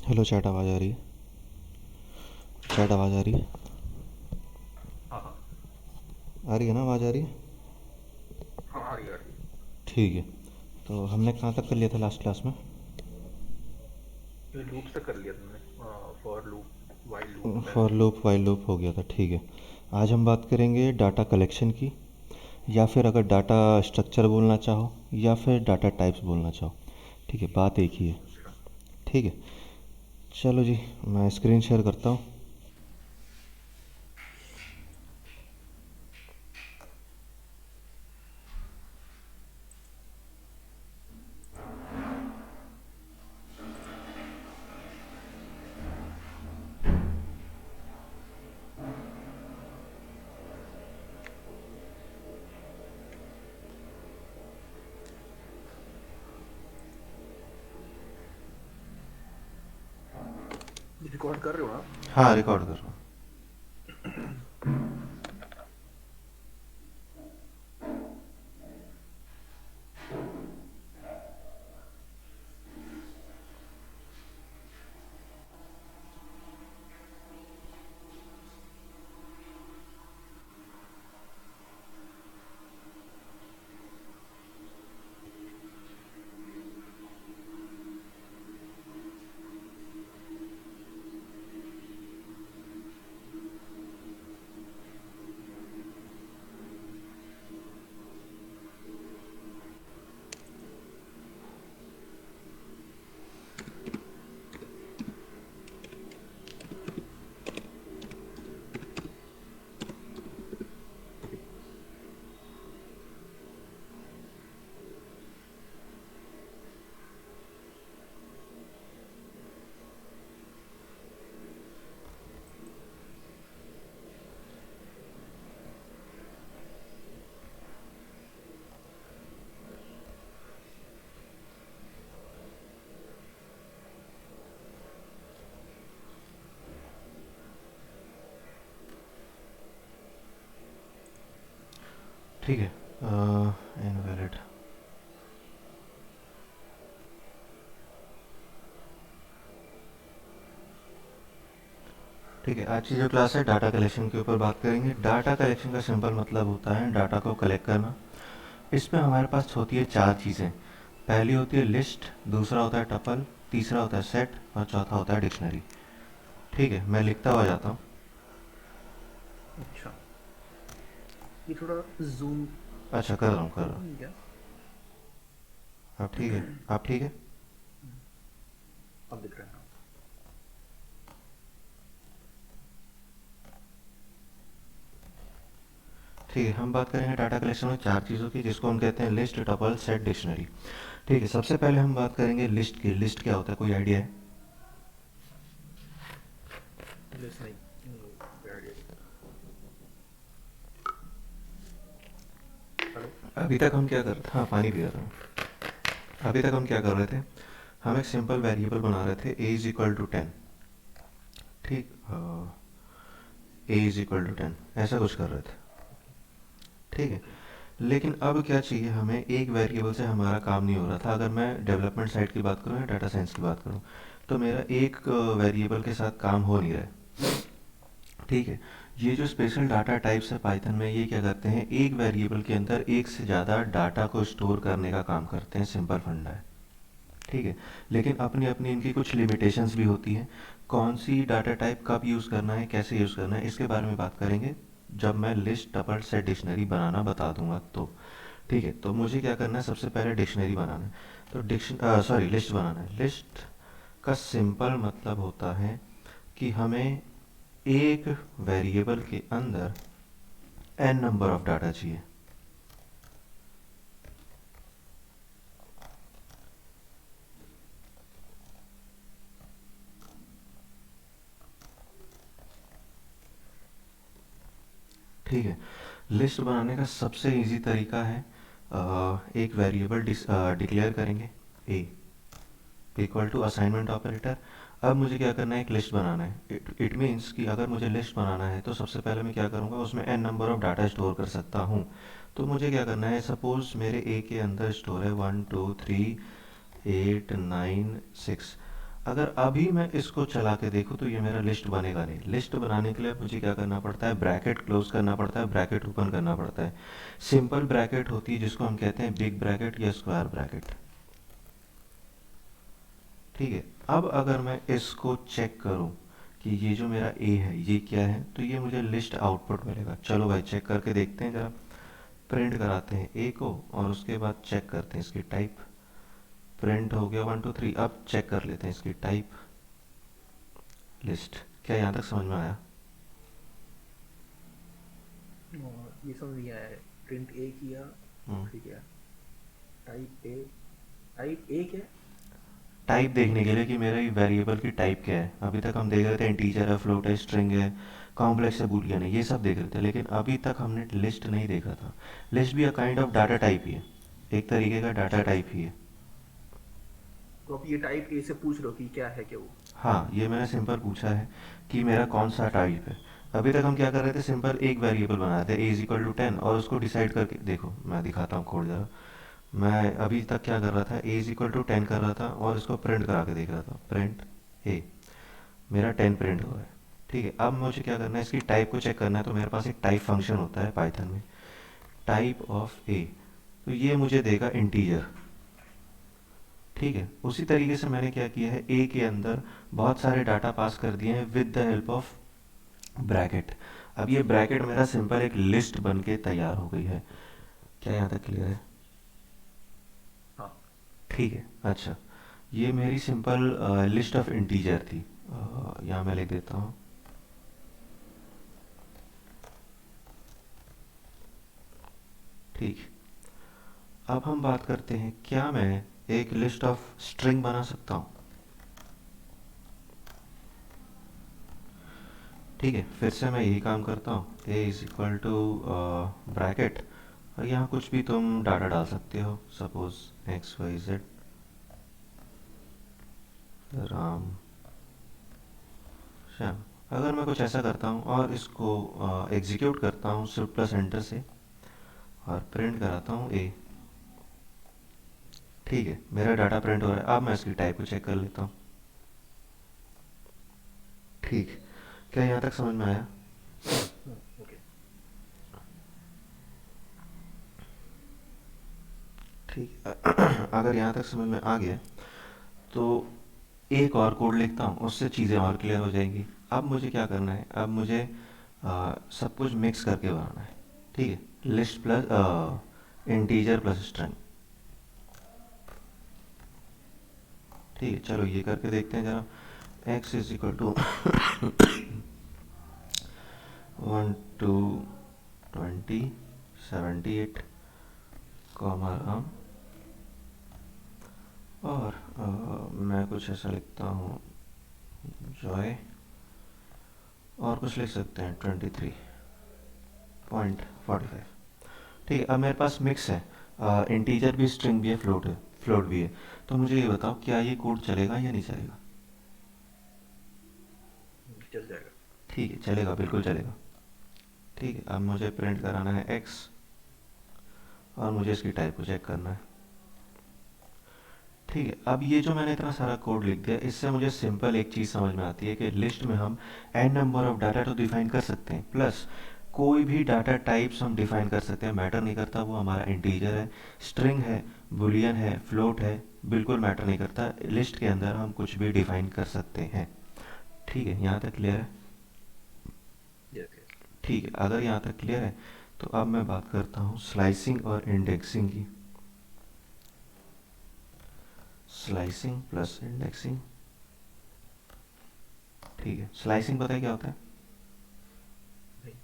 Hello, chat आवाज़ आ रही है? चैट आवाज़ आ रही है? हाँ हाँ। आ रही है ना, आवाज़ आ रही है? हाँ आ रही है, आ रही है। ठीक है। तो हमने कहाँ तक कर लिया था लास्ट क्लास में? ये लूप से कर लिया तुमने। फॉर लूप, वाइल लूप होता है ना। फॉर लूप वाइल लूप हो गया था, ठीक है। आज हम बात करेंगे डाटा कलेक्शन की, या फिर अगर डाटा स्ट्रक्चर बोलना चाहो, या फिर डाटा टाइप्स बोलना चाहो। ठीक है, बात एक ही है। अच्छा। ठीक है, चलो जी, मैं स्क्रीन शेयर करता हूँ। रिकॉर्ड कर रहे हो ना? हाँ, रिकॉर्ड कर रहा हूँ। ठीक है। इनवैलिड। ठीक है, आज की जो क्लास है डाटा कलेक्शन के ऊपर बात करेंगे। डाटा कलेक्शन का सिंपल मतलब होता है डाटा को कलेक्ट करना। इसमें हमारे पास होती है चार चीज़ें। पहली होती है लिस्ट, दूसरा होता है टपल, तीसरा होता है सेट, और चौथा होता है डिक्शनरी। ठीक है, मैं लिखता हुआ जाता हूँ। अच्छा, ये थोड़ा जूम अच्छा, कर रहा हूँ कर कर रहा हूँ। दूँ क्या? अब ठीक है? अब ठीक है? अब दिख रहा है हाँ। ठीक है, हम बात करेंगे डाटा कलेक्शन में चार चीज़ों की, जिसको हम कहते हैं लिस्ट, टपल, सेट, डिक्शनरी। ठीक है, सबसे पहले हम बात करेंगे लिस्ट की। लिस्ट क्या होता है, कोई आइडिया है? लिस्ट नहीं, कोई आइडिया नहीं। हेलो। अभी तक हम क्या कर रहे थे? हाँ, पानी पी रहा था। अभी तक हम क्या कर रहे थे? हम एक सिंपल वेरिएबल बना रहे थे, ए इज इक्वल टू 10। ठीक, ए इज इक्वल टू 10, ऐसा कुछ कर रहे थे। ओके ठीक है, ओके। लेकिन अब क्या चाहिए हमें? एक वेरिएबल से हमारा काम नहीं हो रहा था। अगर मैं डेवलपमेंट साइड की बात करूँ या डाटा साइंस की बात करूँ, तो मेरा एक वेरिएबल के साथ काम हो नहीं रहा है। ठीक है, ये जो स्पेशल डाटा टाइप्स है पाइथन में, ये क्या करते हैं, एक वेरिएबल के अंदर एक से ज़्यादा डाटा को स्टोर करने का काम करते हैं। सिंपल फंडा है। ठीक है, लेकिन अपनी अपनी इनकी कुछ लिमिटेशंस भी होती हैं। कौन सी डाटा टाइप कब यूज़ करना है, कैसे यूज़ करना है, इसके बारे में बात करेंगे जब मैं लिस्ट, टपल, सेट, डिक्शनरी बनाना बता दूंगा तो। ठीक है, तो मुझे क्या करना है? सबसे पहले डिक्शनरी बनाना है। तो लिस्ट बनाना है। लिस्ट का सिंपल मतलब होता है कि हमें एक वेरिएबल के अंदर एन नंबर ऑफ डाटा चाहिए। ठीक है, लिस्ट बनाने का सबसे इजी तरीका है, एक वेरिएबल डिक्लेयर करेंगे, ए इक्वल टू असाइनमेंट ऑपरेटर। अब मुझे क्या करना है? एक लिस्ट बनाना है। इट मीन्स कि अगर मुझे लिस्ट बनाना है तो सबसे पहले मैं क्या करूँगा, उसमें N number of data store कर सकता हूँ। तो मुझे क्या करना है? सपोज मेरे ए के अंदर स्टोर है 1 2 3 8 9 6। अगर अभी मैं इसको चला के देखूँ तो ये मेरा लिस्ट बनेगा नहीं। लिस्ट बनाने के लिए मुझे क्या करना पड़ता है, ब्रैकेट क्लोज करना पड़ता है, ब्रैकेट ओपन करना पड़ता है। सिंपल ब्रैकेट होती है जिसको हम कहते हैं बिग ब्रैकेट या स्क्वायर ब्रैकेट। ठीक है। अब अगर मैं इसको चेक करूं कि ये जो मेरा ए है ये क्या है, तो ये मुझे लिस्ट आउटपुट मिलेगा। चलो भाई चेक करके देखते हैं जरा। प्रिंट कराते हैं ए को और उसके बाद चेक करते हैं इसकी टाइप। प्रिंट हो गया 1 2 3। अब चेक कर लेते हैं इसकी टाइप लिस्ट। क्या यहाँ तक समझ में आया? ये समझ नहीं आया है। प्रिंट ए किया, हम्म। फिर क्या? टाइप ए, टाइप ए क्या है? टाइप देखने के लिए कि मेरे वेरिएबल की टाइप क्या है। अभी तक हम देख रहे थे इंटीजर है, फ्लोट है, स्ट्रिंग है, कॉम्प्लेक्स है, बूलियन है, ये सब देख रहे थे, लेकिन अभी तक हमने लिस्ट नहीं देखा था। लिस्ट भी a kind of data type ही है, एक तरीके का डाटा टाइप ही है। तो आप ये टाइप ए से पूछ रहे हो कि क्या है क्या वो? हाँ, ये मैंने सिंपल पूछा है कि मेरा कौन सा टाइप है। अभी तक हम क्या कर रहे थे, सिंपल एक वेरिएबल बना रहे थे ए इज इक्वल टू 10 और उसको डिसाइड करके देखो, मैं दिखाता हूँ कोड जरा। मैं अभी तक क्या कर रहा था, ए इज इक्वल टू 10 कर रहा था और इसको प्रिंट करा के देख रहा था। प्रिंट ए, मेरा 10 प्रिंट हुआ है। ठीक है। अब मुझे क्या करना है, इसकी टाइप को चेक करना है। तो मेरे पास एक टाइप फंक्शन होता है पाइथन में, टाइप ऑफ ए। तो ये मुझे देगा इंटीजर। ठीक है। उसी तरीके से मैंने क्या किया है, ए के अंदर बहुत सारे डाटा पास कर दिए हैं with the help of bracket. अब ये ब्रैकेट मेरा सिंपल एक लिस्ट बन के तैयार हो गई है। क्या यहाँ तक क्लियर है? हाँ। ठीक है। अच्छा, ये मेरी सिंपल लिस्ट ऑफ इंटीजर थी। यहाँ मैं लिख देता हूँ। ठीक। अब हम बात करते हैं, क्या मैं एक लिस्ट ऑफ स्ट्रिंग बना सकता हूँ? ठीक है। फिर से मैं यही काम करता हूँ, ए इज इक्वल टू ब्रैकेट और यहाँ कुछ भी तुम डाटा डाल सकते हो, सपोज XYZ राम श्याम। अगर मैं कुछ ऐसा करता हूँ और इसको एग्जीक्यूट करता हूँ शिफ्ट प्लस एंटर से और प्रिंट कराता हूँ ए। ठीक है, मेरा डाटा प्रिंट हो रहा है। अब मैं इसकी टाइप को चेक कर लेता हूँ। ठीक। क्या यहाँ तक समझ में आया? ओके। ठीक है। अगर यहाँ तक समझ में आ गया तो एक और कोड लिखता हूँ, उससे चीज़ें और क्लियर हो जाएंगी। अब मुझे क्या करना है, अब मुझे सब कुछ मिक्स करके बनाना है। ठीक है। List plus integer plus string. ठीक है, चलो ये करके देखते हैं जरा। X is equal to 1 2 20 78 comma Ram और मैं कुछ ऐसा लिखता हूँ, जॉय, और कुछ लिख सकते हैं 23.45। ठीक है। अब मेरे पास मिक्स है, इंटीजर भी, स्ट्रिंग भी है, फ्लोट भी है। तो मुझे ये बताओ, क्या ये कोड चलेगा या नहीं चलेगा? चल जाएगा। ठीक है, चलेगा, बिल्कुल चलेगा। ठीक है। अब मुझे प्रिंट कराना है एक्स और मुझे इसकी टाइप को चेक करना है। ठीक है। अब ये जो मैंने इतना सारा कोड लिख दिया, इससे मुझे सिंपल एक चीज़ समझ में आती है कि लिस्ट में हम एन नंबर ऑफ डाटा तो डिफाइन कर सकते हैं, प्लस कोई भी डाटा टाइप्स हम डिफाइन कर सकते हैं। मैटर नहीं करता वो हमारा इंटीजर है, स्ट्रिंग है, बुलियन है, फ्लोट है, बिल्कुल मैटर नहीं करता। लिस्ट के अंदर हम कुछ भी डिफाइन कर सकते हैं। ठीक है, यहाँ तक क्लियर है? Yes yes. ठीक है। अगर यहाँ तक क्लियर है तो अब मैं बात करता हूँ स्लाइसिंग और इंडेक्सिंग की। Slicing plus indexing. ठीक है। स्लाइसिंग पता है क्या होता है? नहीं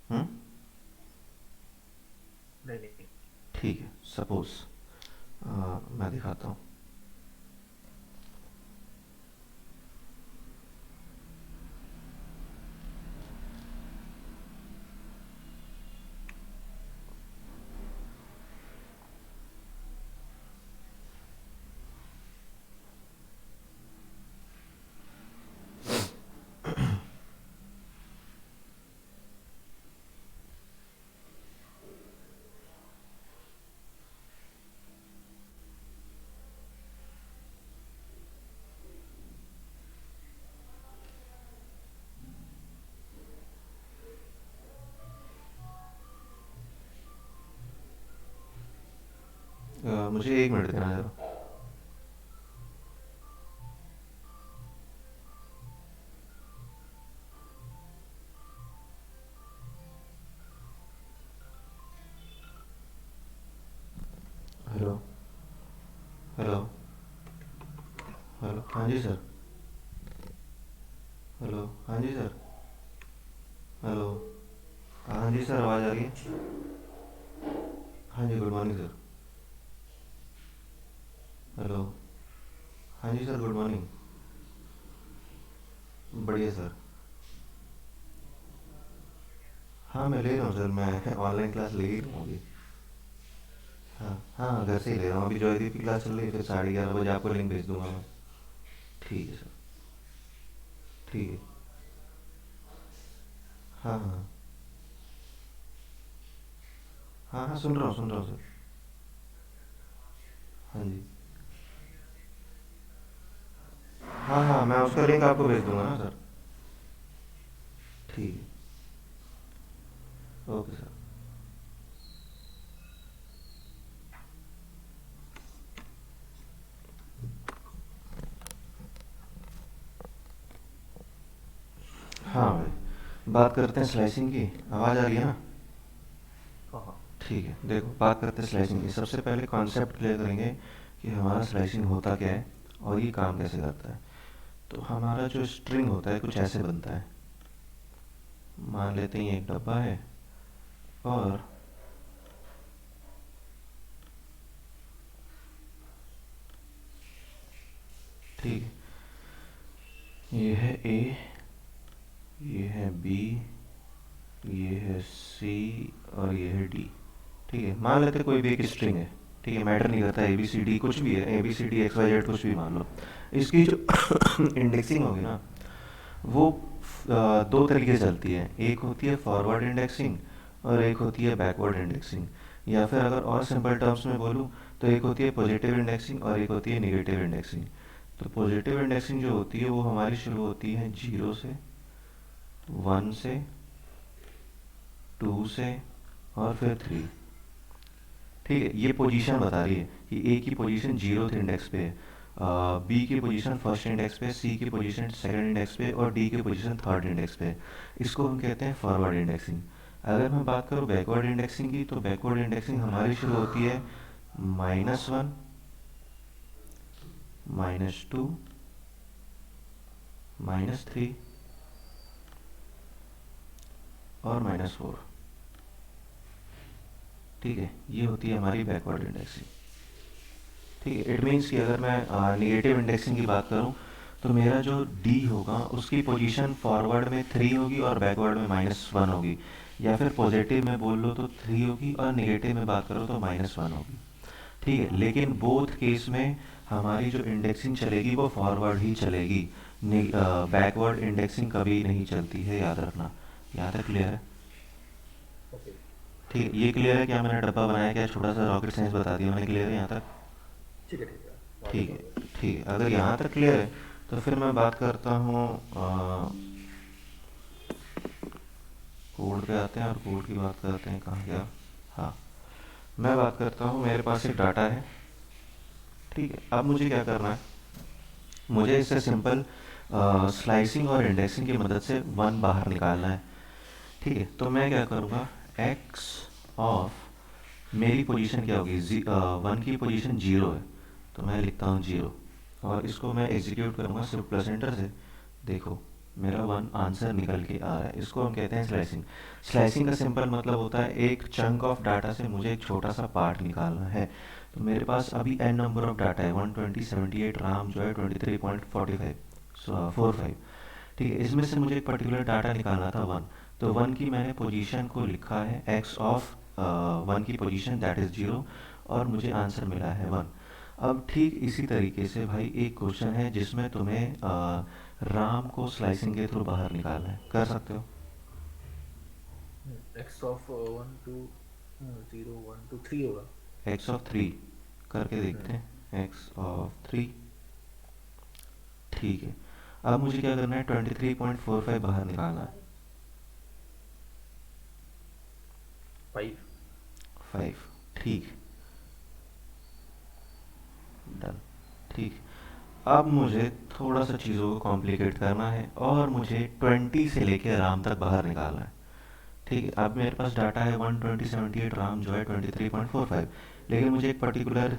हम्म। नहीं नहीं। ठीक है। सपोज मैं दिखाता हूँ। मुझे 1 मिनट देना जरा। हेलो। हेलो। हेलो, हाँ जी सर। हेलो, हाँ जी सर। हेलो। हाँ जी सर, आवाज़ आ रही है। हाँ जी, गुड मॉर्निंग सर। हेलो। हाँ जी सर, गुड मॉर्निंग। बढ़िया सर। हाँ, मैं ले रहा हूँ सर, मैं ऑनलाइन क्लास ले ही रहा हूँ अभी। हाँ हाँ, घर से ही ले रहा हूँ अभी। जॉयदीप की क्लास चल रही है, फिर 11:30 बजे आपको लिंक भेज दूंगा मैं। ठीक है सर। ठीक है। हाँ हाँ। हाँ हाँ, सुन रहा हूँ सर। हाँ जी। हाँ हाँ, मैं उसका लिंक आपको भेज दूंगा ना सर। ठीक है। Okay sir. हाँ भाई, बात करते हैं स्लाइसिंग की। आवाज़ आ रही है ना? हाँ हाँ। ठीक है, देखो बात करते हैं स्लाइसिंग की। सबसे पहले कॉन्सेप्ट क्लियर करेंगे कि हमारा स्लाइसिंग होता क्या है और ये काम कैसे करता है। तो हमारा जो स्ट्रिंग होता है कुछ ऐसे बनता है। मान लेते हैं ये एक डब्बा है, और ठीक है, ये है ए, ये है बी, ये है सी, और ये है डी। ठीक है, मान लेते हैं कोई भी एक स्ट्रिंग है। ठीक है, मैटर नहीं करता, ए बी सी डी कुछ भी है, A B C D X Y Z कुछ भी मान लो। इसकी जो इंडेक्सिंग होगी ना, वो दो तरीके से चलती है। एक होती है फॉरवर्ड इंडेक्सिंग और एक होती है बैकवर्ड इंडेक्सिंग। या फिर अगर और सिंपल टर्म्स में बोलूँ तो एक होती है पॉजिटिव इंडेक्सिंग और एक होती है निगेटिव इंडेक्सिंग। तो पॉजिटिव इंडेक्सिंग जो होती है वो हमारी शुरू होती है 0 से, 1 से, 2 से, और फिर 3। ठीक है, ये पोजीशन बता रही है कि ए की पोजीशन 0th इंडेक्स पे है, बी की पोजीशन फर्स्ट इंडेक्स पे, सी की पोजीशन सेकंड इंडेक्स पे, और डी की पोजीशन थर्ड इंडेक्स पे है। इसको हम कहते हैं फॉरवर्ड इंडेक्सिंग। अगर मैं बात करूँ बैकवर्ड इंडेक्सिंग की, तो बैकवर्ड इंडेक्सिंग हमारी शुरू होती है -1, -2, -3 और -4। ठीक है, ये होती है हमारी बैकवर्ड इंडेक्सिंग। ठीक है, इट मीन्स कि अगर मैं निगेटिव इंडेक्सिंग की बात करूं, तो मेरा जो डी होगा उसकी पोजीशन फॉरवर्ड में 3 होगी और बैकवर्ड में -1 होगी। या फिर पॉजिटिव में बोल लो तो 3 होगी, और निगेटिव में बात करो तो -1 होगी। ठीक है, लेकिन बोथ केस में हमारी जो इंडेक्सिंग चलेगी वो फॉरवर्ड ही चलेगी। बैकवर्ड इंडेक्सिंग कभी नहीं चलती है, याद रखना। यहाँ तक क्लियर है? ओके। ठीक है, ये क्लियर है? क्या मैंने डब्बा बनाया, क्या छोटा सा रॉकेट साइंस बता दिया मैंने? क्लियर है यहाँ तक? ठीक है ठीक है, आगे ठीक बढ़ो। है। ठीक है, अगर यहाँ तक क्लियर है तो फिर मैं बात करता हूँ, कोड पे आते हैं और कोड की बात करते हैं। कहाँ गया? हाँ, मैं बात करता हूँ, मेरे पास एक डाटा है। ठीक है, अब मुझे क्या करना है? मुझे इससे सिंपल स्लाइसिंग और इंडेक्सिंग की मदद से 1 बाहर निकालना है। ठीक है, तो मैं क्या करूँगा? एक्स ऑफ मेरी पोजीशन क्या होगी? 1 की पोजीशन 0 है, तो मैं लिखता हूँ 0, और इसको मैं एग्जीक्यूट करूँगा सिर्फ प्लस एंटर से। देखो, मेरा 1 आंसर निकल के आ रहा है। इसको हम कहते हैं स्लाइसिंग। स्लाइसिंग का सिंपल मतलब होता है एक चंक ऑफ डाटा से मुझे एक छोटा सा पार्ट निकालना है। तो मेरे पास अभी एन नंबर ऑफ डाटा है, 120, 78 राम जो है 23.45। ठीक है, इसमें से मुझे एक पर्टिकुलर डाटा निकालना था 1। तो 1 की मैंने पोजीशन को लिखा है एक्स ऑफ 1 की पोजीशन दैट इज़ 0, और मुझे आंसर मिला है 1। अब ठीक इसी तरीके से भाई एक क्वेश्चन है जिसमें तुम्हें राम को स्लाइसिंग के थ्रू बाहर निकालना है। कर सकते हो? एक्स ऑफ 1 2 0 1 2 3 होगा। एक्स ऑफ 3 करके देखते हम्म, हैं। X of 3। ठीक है, अब मुझे क्या करना है? 23.45 बाहर निकालना है। 5। 5। ठीक। ठीक। अब मुझे थोड़ा सा चीज़ों को कॉम्प्लिकेट करना है और मुझे 20 से लेके राम तक बाहर निकालना है। ठीक है, अब मेरे पास डाटा है 12078 राम जो है 23.45, लेकिन मुझे एक पर्टिकुलर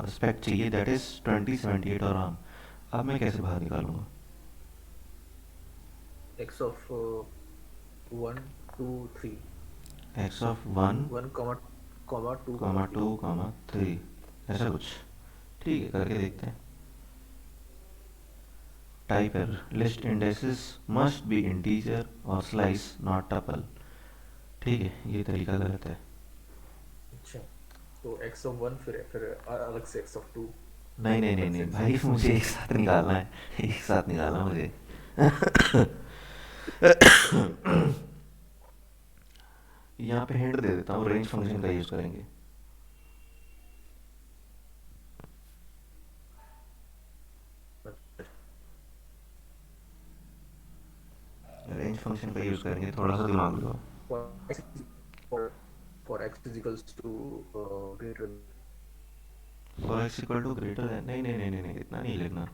स्पेक चाहिए दैट इज़ 2078 और राम। अब मैं कैसे बाहर निकालूंगा? x of 1 2 3, x of one 1 comma 2 comma comma 3. Two comma three, ऐसा कुछ। ठीक है, करके देखते हैं। Type error, list indexes must be integer और स्लाइस नॉट टपल। ठीक है, ये तरीका गलत है। अच्छा, तो x of 1 फिर अलग से x of 2, नहीं फिर नहीं नहीं अलग से नहीं x of भाई, 3. मुझे एक साथ निकालना है। एक साथ निकालना मुझे। यहाँ पे हिंट दे देता हूँ, रेंज फंक्शन का यूज़ करेंगे। रेंज फंक्शन का यूज़ करेंगे, थोड़ा सा दिमाग लगाओ। For x for x is equals to greater than. For x equal to greater है, नहीं नहीं नहीं नहीं नहीं, इतना नहीं लिखना।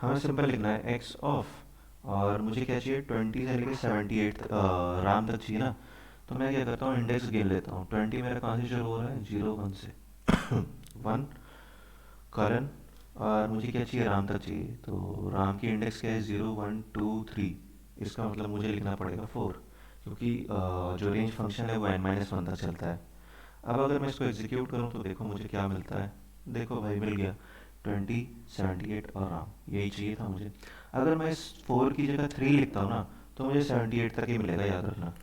हमें सिंपल लिखना है एक्स ऑफ, और मुझे क्या चाहिए, 20 से लेके 78 राम तक चाहिए ना। तो मैं क्या करता हूँ, इंडेक्स गिन लेता हूँ। 20 मेरा कहाँ से शुरू हो रहा है, 0 1 से। 1 कॉलन, और मुझे क्या चाहिए, राम तक चाहिए। तो राम की इंडेक्स क्या है, 0 1 2 3। इसका मतलब मुझे लिखना पड़ेगा 4, क्योंकि जो रेंज फंक्शन है वो n-1 तक चलता है। अब अगर मैं इसको एग्जीक्यूट करूँ तो देखो मुझे क्या मिलता है। देखो भाई, मिल गया 20 78 और राम, यही चाहिए था मुझे। अगर मैं इस 4 की जगह 3 लिखता हूँ ना, तो मुझे 78 तक ही मिलेगा, याद रखना।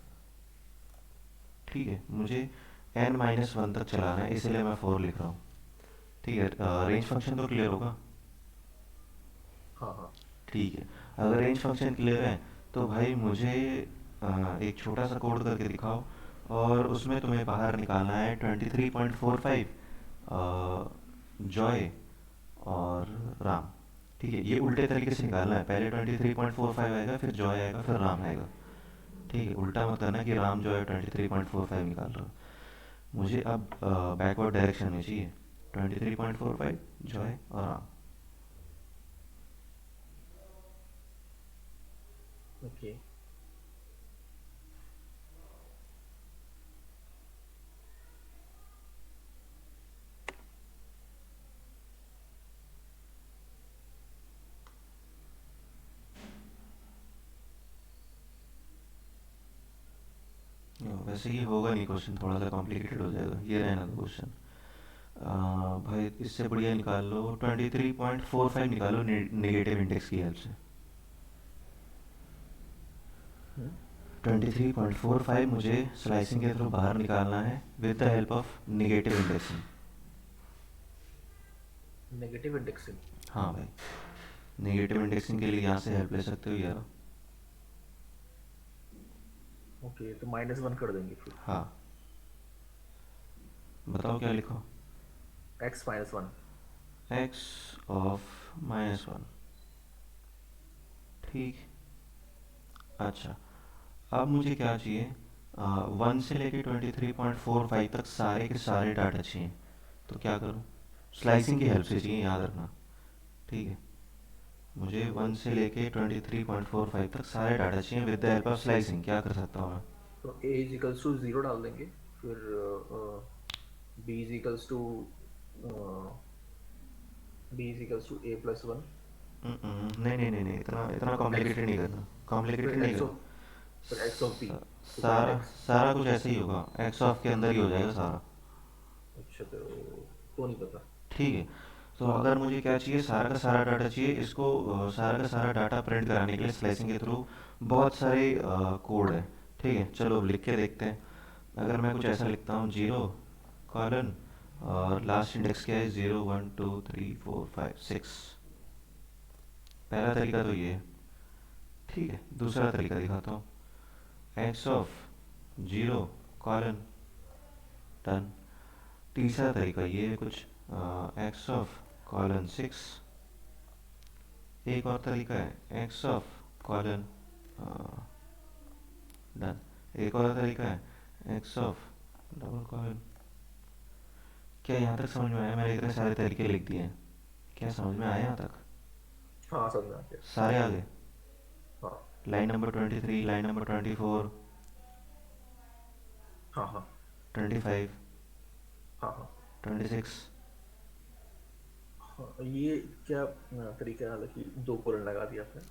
ठीक है, मुझे n-1 तक चलाना है, इसलिए मैं 4 लिख रहा हूँ। ठीक है, रेंज फंक्शन तो क्लियर होगा। हाँ हाँ. ठीक है, अगर रेंज फंक्शन क्लियर है तो भाई मुझे एक छोटा सा कोड करके दिखाओ, और उसमें तुम्हें बाहर निकालना है 23.45 जॉय और राम। ठीक है, ये उल्टे तरीके से निकालना है, पहले 23.45 आएगा, फिर जॉय आएगा, फिर राम आएगा। ठीक है, उल्टा मत करना कि राम जॉय 23.45 निकाल रहा हो। मुझे अब बैकवर्ड डायरेक्शन में चाहिए, 23.45 जॉय और राम। ओके. वैसे ये होगा नहीं क्वेश्चन, थोड़ा सा कॉम्प्लिकेटेड हो जाएगा, ये रहना था क्वेश्चन। भाई इससे बढ़िया निकाल लो, 23.45 निकालो नेगेटिव इंडेक्स की हेल्प से। 23.45 मुझे स्लाइसिंग के थ्रू बाहर निकालना है with the help of negative indexing. Negative indexing. हाँ भाई, नेगेटिव इंडेक्सिंग के लिए यहाँ से हेल्प ले सकते हो यार। ओके, तो -1 कर देंगे फिर. हाँ, बताओ क्या लिखो। x -1. X of -1। ठीक। अच्छा, अब मुझे क्या चाहिए, 1 से लेके 23.45 तक सारे के सारे डाटा चाहिए। तो क्या करूँ, स्लाइसिंग की हेल्प से चाहिए, याद रखना। ठीक है, मुझे 1 से लेके 23.45 तक सारे डाटा चाहिए with the help of slicing. क्या कर सकता हूँ मैं? तो a इज इक्वल्स टू 0 डाल देंगे. फिर b is equals to a plus 1. नहीं नहीं नहीं नहीं, इतना इतना x, कॉम्प्लिकेटेड नहीं करना, कॉम्प्लिकेटेड फिर नहीं x करना। ऑफ फिर x ऑफ b. तो पहले सारा x. सारा कुछ ऐसे ही होगा, एक्स ऑफ के अंदर ही हो जाएगा सारा। अच्छा, तो नहीं पता. ठीक है, तो अगर मुझे क्या चाहिए, सारा का सारा डाटा चाहिए। इसको सारा का सारा डाटा प्रिंट कराने के लिए स्लाइसिंग के थ्रू बहुत सारे कोड है। ठीक है, चलो अब लिख के देखते हैं। अगर मैं कुछ ऐसा लिखता हूँ, 0 कॉलन, और लास्ट इंडेक्स क्या है, 0 1 2 3 4 5 6। पहला तरीका तो ये है। ठीक है, दूसरा तरीका दिखाता हूँ। X of 0 colon, done. तीसरा तरीका ये है कुछ, x ऑफ 6। एक और तरीका है x ऑफ डन। एक और तरीका है x ऑफ डबल कॉलन। क्या यहाँ तक समझ में आया? मैंने इतने सारे तरीके लिख दिए हैं। क्या समझ में आया यहाँ तक? हाँ समझ में आ गया। सारे आ गए? हाँ लाइन नंबर 23, लाइन नंबर 24, हाँ हाँ 25, हाँ हाँ 26। हाँ। ये क्या तरीका है, हालांकि दो कोलन लगा दिया आपने।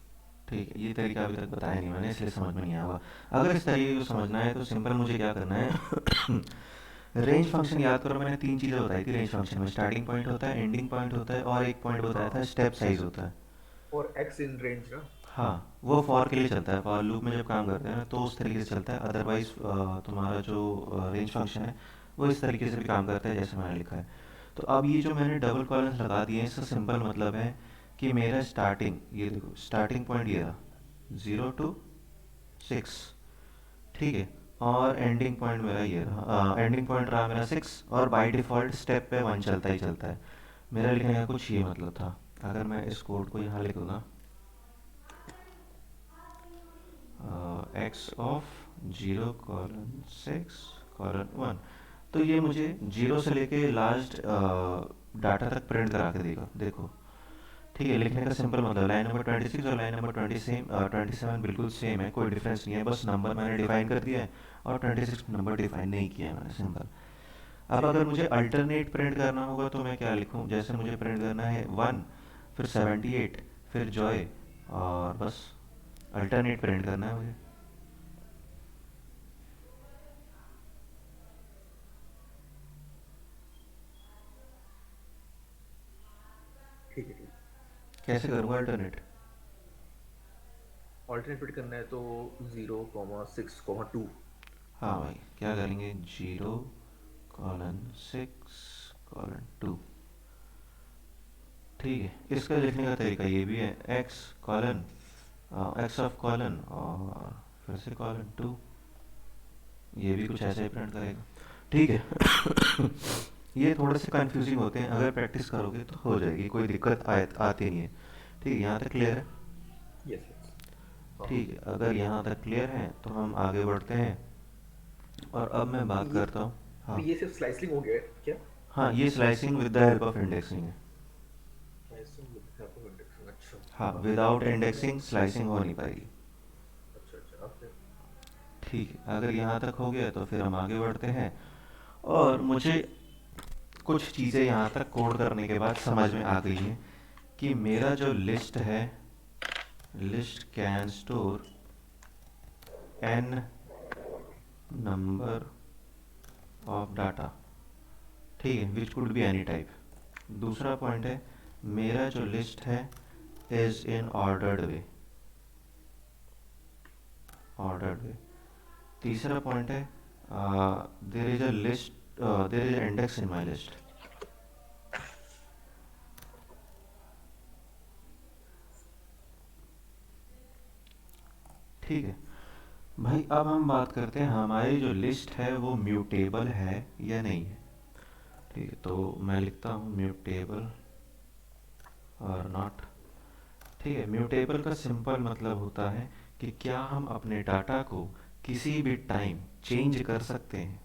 ठीक है, ये तरीका अभी तक बताया नहीं मैंने, इसलिए समझ में नहीं आया होगा। अगर इस तरीके को समझना है तो सिंपल मुझे क्या करना है। रेंज फंक्शन याद करो, मैंने तीन चीज़ें बताई थी रेंज फंक्शन में। स्टार्टिंग पॉइंट होता है, एंडिंग पॉइंट होता है, और एक पॉइंट बताया था हाँ, स्टेप साइज होता है। और एक्स इन रेंज ना। हाँ, वो फॉर के लिए चलता है। फॉर लूप में जब काम करते हैं ना तो उस तरीके से चलता है। अदरवाइज तुम्हारा जो रेंज फंक्शन है वो इस तरीके से भी काम करता है जैसे मैंने लिखा है। तो अब ये जो मैंने डबल कॉलम्स लगा दिए हैं, इसका सिंपल मतलब है कि मेरा स्टार्टिंग, ये देखो स्टार्टिंग पॉइंट ये रहा, 0 to 6, ठीक है। और एंडिंग पॉइंट मेरा ये रहा, एंडिंग पॉइंट रहा मेरा 6, और बाय डिफ़ॉल्ट स्टेप पे 1 चलता ही चलता है। मेरा लिखने का कुछ ये मतलब था। अगर मैं इस कोड को यहाँ लिख दूँगा, एक्स ऑफ 0:6:1, तो ये मुझे जीरो से लेके लास्ट डाटा तक प्रिंट करा के देगा, देखो। ठीक है, लिखने का सिंपल मतलब लाइन नंबर 26 और लाइन नंबर 27 बिल्कुल सेम है, कोई डिफरेंस नहीं है, बस नंबर मैंने डिफाइन कर दिया है और 26 नंबर डिफाइन नहीं किया है मैंने, सिंपल। अब ठीक है अगर ठीक मुझे है। अल्टरनेट प्रिंट करना होगा तो मैं क्या लिखूं? जैसे मुझे प्रिंट करना है 1, फिर 78, फिर जॉय, और बस अल्टरनेट प्रिंट करना है मुझे। ठीक है ठीक है। कैसे करूँगा अल्टरनेट? ऑल्टरनेट फिट करना है तो 0,6,2। हाँ भाई, क्या करेंगे? 0:6:2। ठीक है, इसका लिखने का तरीका ये भी है, x colon, x of colon, और फिर से कॉलन 2। ये भी कुछ ऐसे ही प्रिंट करेगा। ठीक है। ये थोड़े से कंफ्यूजिंग होते हैं, अगर प्रैक्टिस करोगे तो हो जाएगी, कोई दिक्कत आती नहीं है। ठीक है, यहाँ तक क्लियर है? Yes yes. हाँ हाँ। ठीक है, अगर यहाँ तक क्लियर है तो हम आगे बढ़ते हैं, और अब मैं बात ये करता हूँ। हाँ, ये सिर्फ स्लाइसिंग हो गया है क्या? हाँ, ये slicing with the help of indexing है। Slicing with help of indexing, अच्छा। हाँ, हाँ हाँ। विदाउट इंडेक्सिंग स्लाइसिंग हो नहीं पाएगी। अच्छा अच्छा, ओके। ठीक है, अगर यहाँ तक हो गया तो फिर हम आगे बढ़ते हैं। और मुझे कुछ चीज़ें यहाँ तक कोड करने के बाद समझ में आ गई हैं कि मेरा जो लिस्ट है, list can store n number of data, ठीक है, which could be any type. दूसरा पॉइंट है, मेरा जो लिस्ट है is in ordered way, ordered way. तीसरा पॉइंट है, there is a list, there is index in my list. ठीक है भाई, अब हम बात करते हैं हमारी जो लिस्ट है वो म्यूटेबल है या नहीं है। ठीक है, तो मैं लिखता हूँ म्यूटेबल और नॉट। ठीक है, म्यूटेबल का सिंपल मतलब होता है कि क्या हम अपने डाटा को किसी भी टाइम चेंज कर सकते हैं।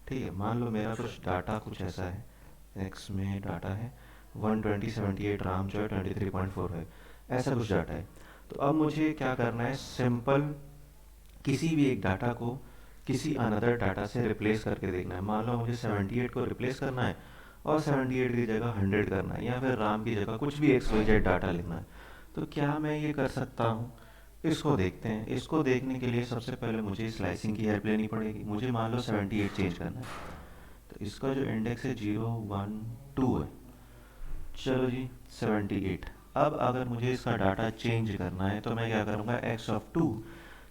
ठीक है, मान लो मेरा अच्छा कुछ डाटा कुछ ऐसा है, एक्स में डाटा है 12078 राम जो है 23.45, ऐसा कुछ डाटा है। तो अब मुझे क्या करना है, सिंपल किसी भी एक डाटा को किसी अनदर डाटा से रिप्लेस करके देखना है। मान लो मुझे 78 को रिप्लेस करना है और 78 की जगह 100 करना है, या फिर राम की जगह कुछ भी एक्स वाई जेड डाटा लिखना है। तो क्या मैं ये कर सकता हूँ? इसको देखते हैं। इसको देखने के लिए सबसे पहले मुझे स्लाइसिंग की हेल्प लेनी पड़ेगी। मुझे मान लो 78 चेंज करना है, तो इसका जो इंडेक्स है 0 1 2 है। चलो जी, 78। अब अगर मुझे इसका डाटा चेंज करना है तो मैं क्या करूँगा, x of 2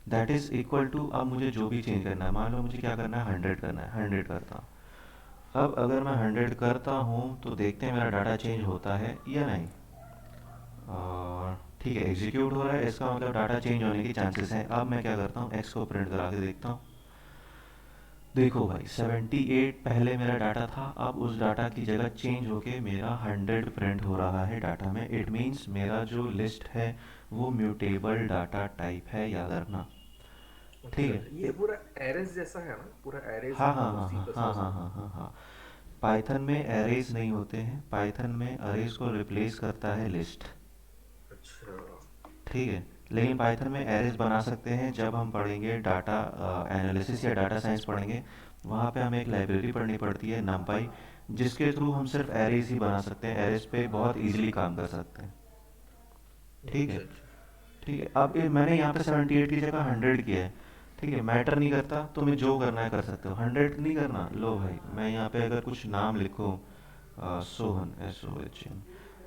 that is equal to, अब मुझे जो भी चेंज करना है, मान लो मुझे क्या करना है, 100 करना है, 100 करता हूँ। अब अगर मैं 100 करता हूँ तो देखते हैं मेरा डाटा चेंज होता है या नहीं। और ठीक है, एग्जीक्यूट हो रहा है, इसका मतलब डाटा चेंज होने की चांसेस हैं। अब मैं क्या करता हूँ, एक्स को प्रिंट करा के देखता हूँ। देखो भाई, 78 पहले मेरा डाटा था, अब उस डाटा की जगह चेंज होके मेरा 100 प्रिंट हो रहा है डाटा में। इट मीन्स मेरा जो लिस्ट है वो म्यूटेबल डाटा टाइप है, याद रखना। अच्छा ठीक है। अच्छा, ये पूरा एरेज जैसा है ना, पूरा एरेज हाँ हाँ हाँ सी हाँ प्लस हाँ प्लस हाँ में। हाँ हाँ हाँ। पाइथन में एरेज नहीं होते हैं, पाइथन में अरेज को रिप्लेस करता है लिस्ट। अच्छा। ठीक है, लेकिन पाइथन में एरेज बना सकते हैं जब हम पढ़ेंगे डाटा एनालिसिस या डाटा साइंस पढ़ेंगे। वहाँ पे हमें एक लाइब्रेरी पढ़नी पड़ती है numpy, जिसके थ्रू हम सिर्फ एरेज ही बना सकते हैं, एरेज पे बहुत इजीली काम कर सकते हैं। ठीक है। अच्छा अच्छा। ठीक है, अब मैंने यहाँ पे 78 की जगह 100 किया है। ठीक है, मैटर नहीं करता, तुम्हें जो करना है कर सकते हो। 100 नहीं करना, लो भाई मैं यहाँ पे अगर कुछ नाम लिखूँ, सोहन, SOHN,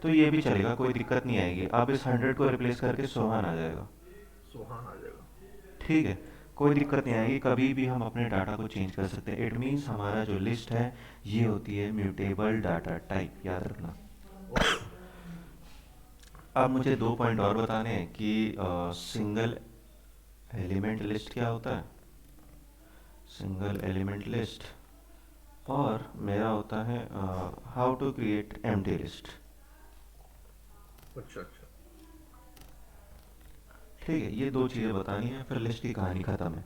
तो ये भी चलेगा, कोई दिक्कत नहीं आएगी। अब इस 100 को रिप्लेस करके सोहन आ जाएगा। सुहान आ जाएगा। ठीक है, कोई दिक्कत नहीं आएगी, कभी भी हम अपने डाटा को चेंज कर सकते हैं। इट मीन्स हमारा जो लिस्ट है ये होती है म्यूटेबल डाटा टाइप, याद रखना। ओके। अब मुझे दो पॉइंट और बताने हैं कि सिंगल एलिमेंट लिस्ट क्या होता है, सिंगल एलिमेंट लिस्ट, और मेरा होता है how to create empty list. अच्छा अच्छा। ठीक है, ये दो चीज़ें बतानी है, फिर लिस्ट की कहानी ख़त्म है।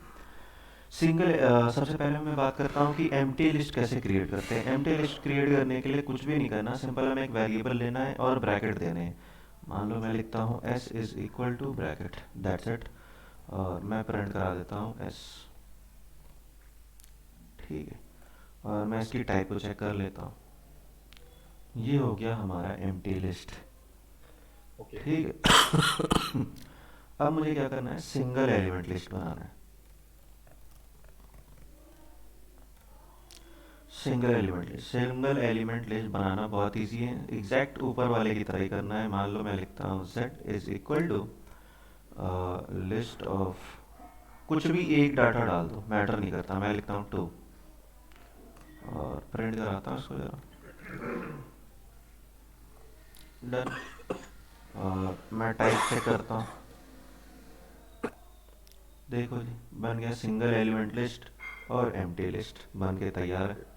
सिंगल सबसे पहले मैं बात करता हूँ कि एम्प्टी लिस्ट कैसे क्रिएट करते हैं। एम्प्टी लिस्ट क्रिएट करने के लिए कुछ भी नहीं करना, सिंपल हमें एक वेरिएबल लेना है और ब्रैकेट देने हैं। मान लो मैं लिखता हूँ s is equal to bracket, that's it, और मैं प्रिंट करा देता हूँ s। ठीक है, और मैं इसकी टाइप को चेक कर लेता हूँ। ये हो गया हमारा एम्प्टी लिस्ट। ओके। ठीक है। अब मुझे क्या करना है, सिंगल एलिमेंट लिस्ट बनाना है। सिंगल एलिमेंट लिस्ट बनाना बहुत इजी है, एग्जैक्ट ऊपर वाले की तरह ही करना है। मान लो मैं लिखता हूँ z is equal to list of, कुछ भी एक डाटा डाल दो, मैटर नहीं करता, मैं लिखता हूँ 2, और प्रिंट कराता हूँ इसको जरा, डन। और मैं टाइप चेक करता हूँ, देखो जी बन गया सिंगल एलिमेंट लिस्ट और एम्प्टी लिस्ट बन के तैयार है।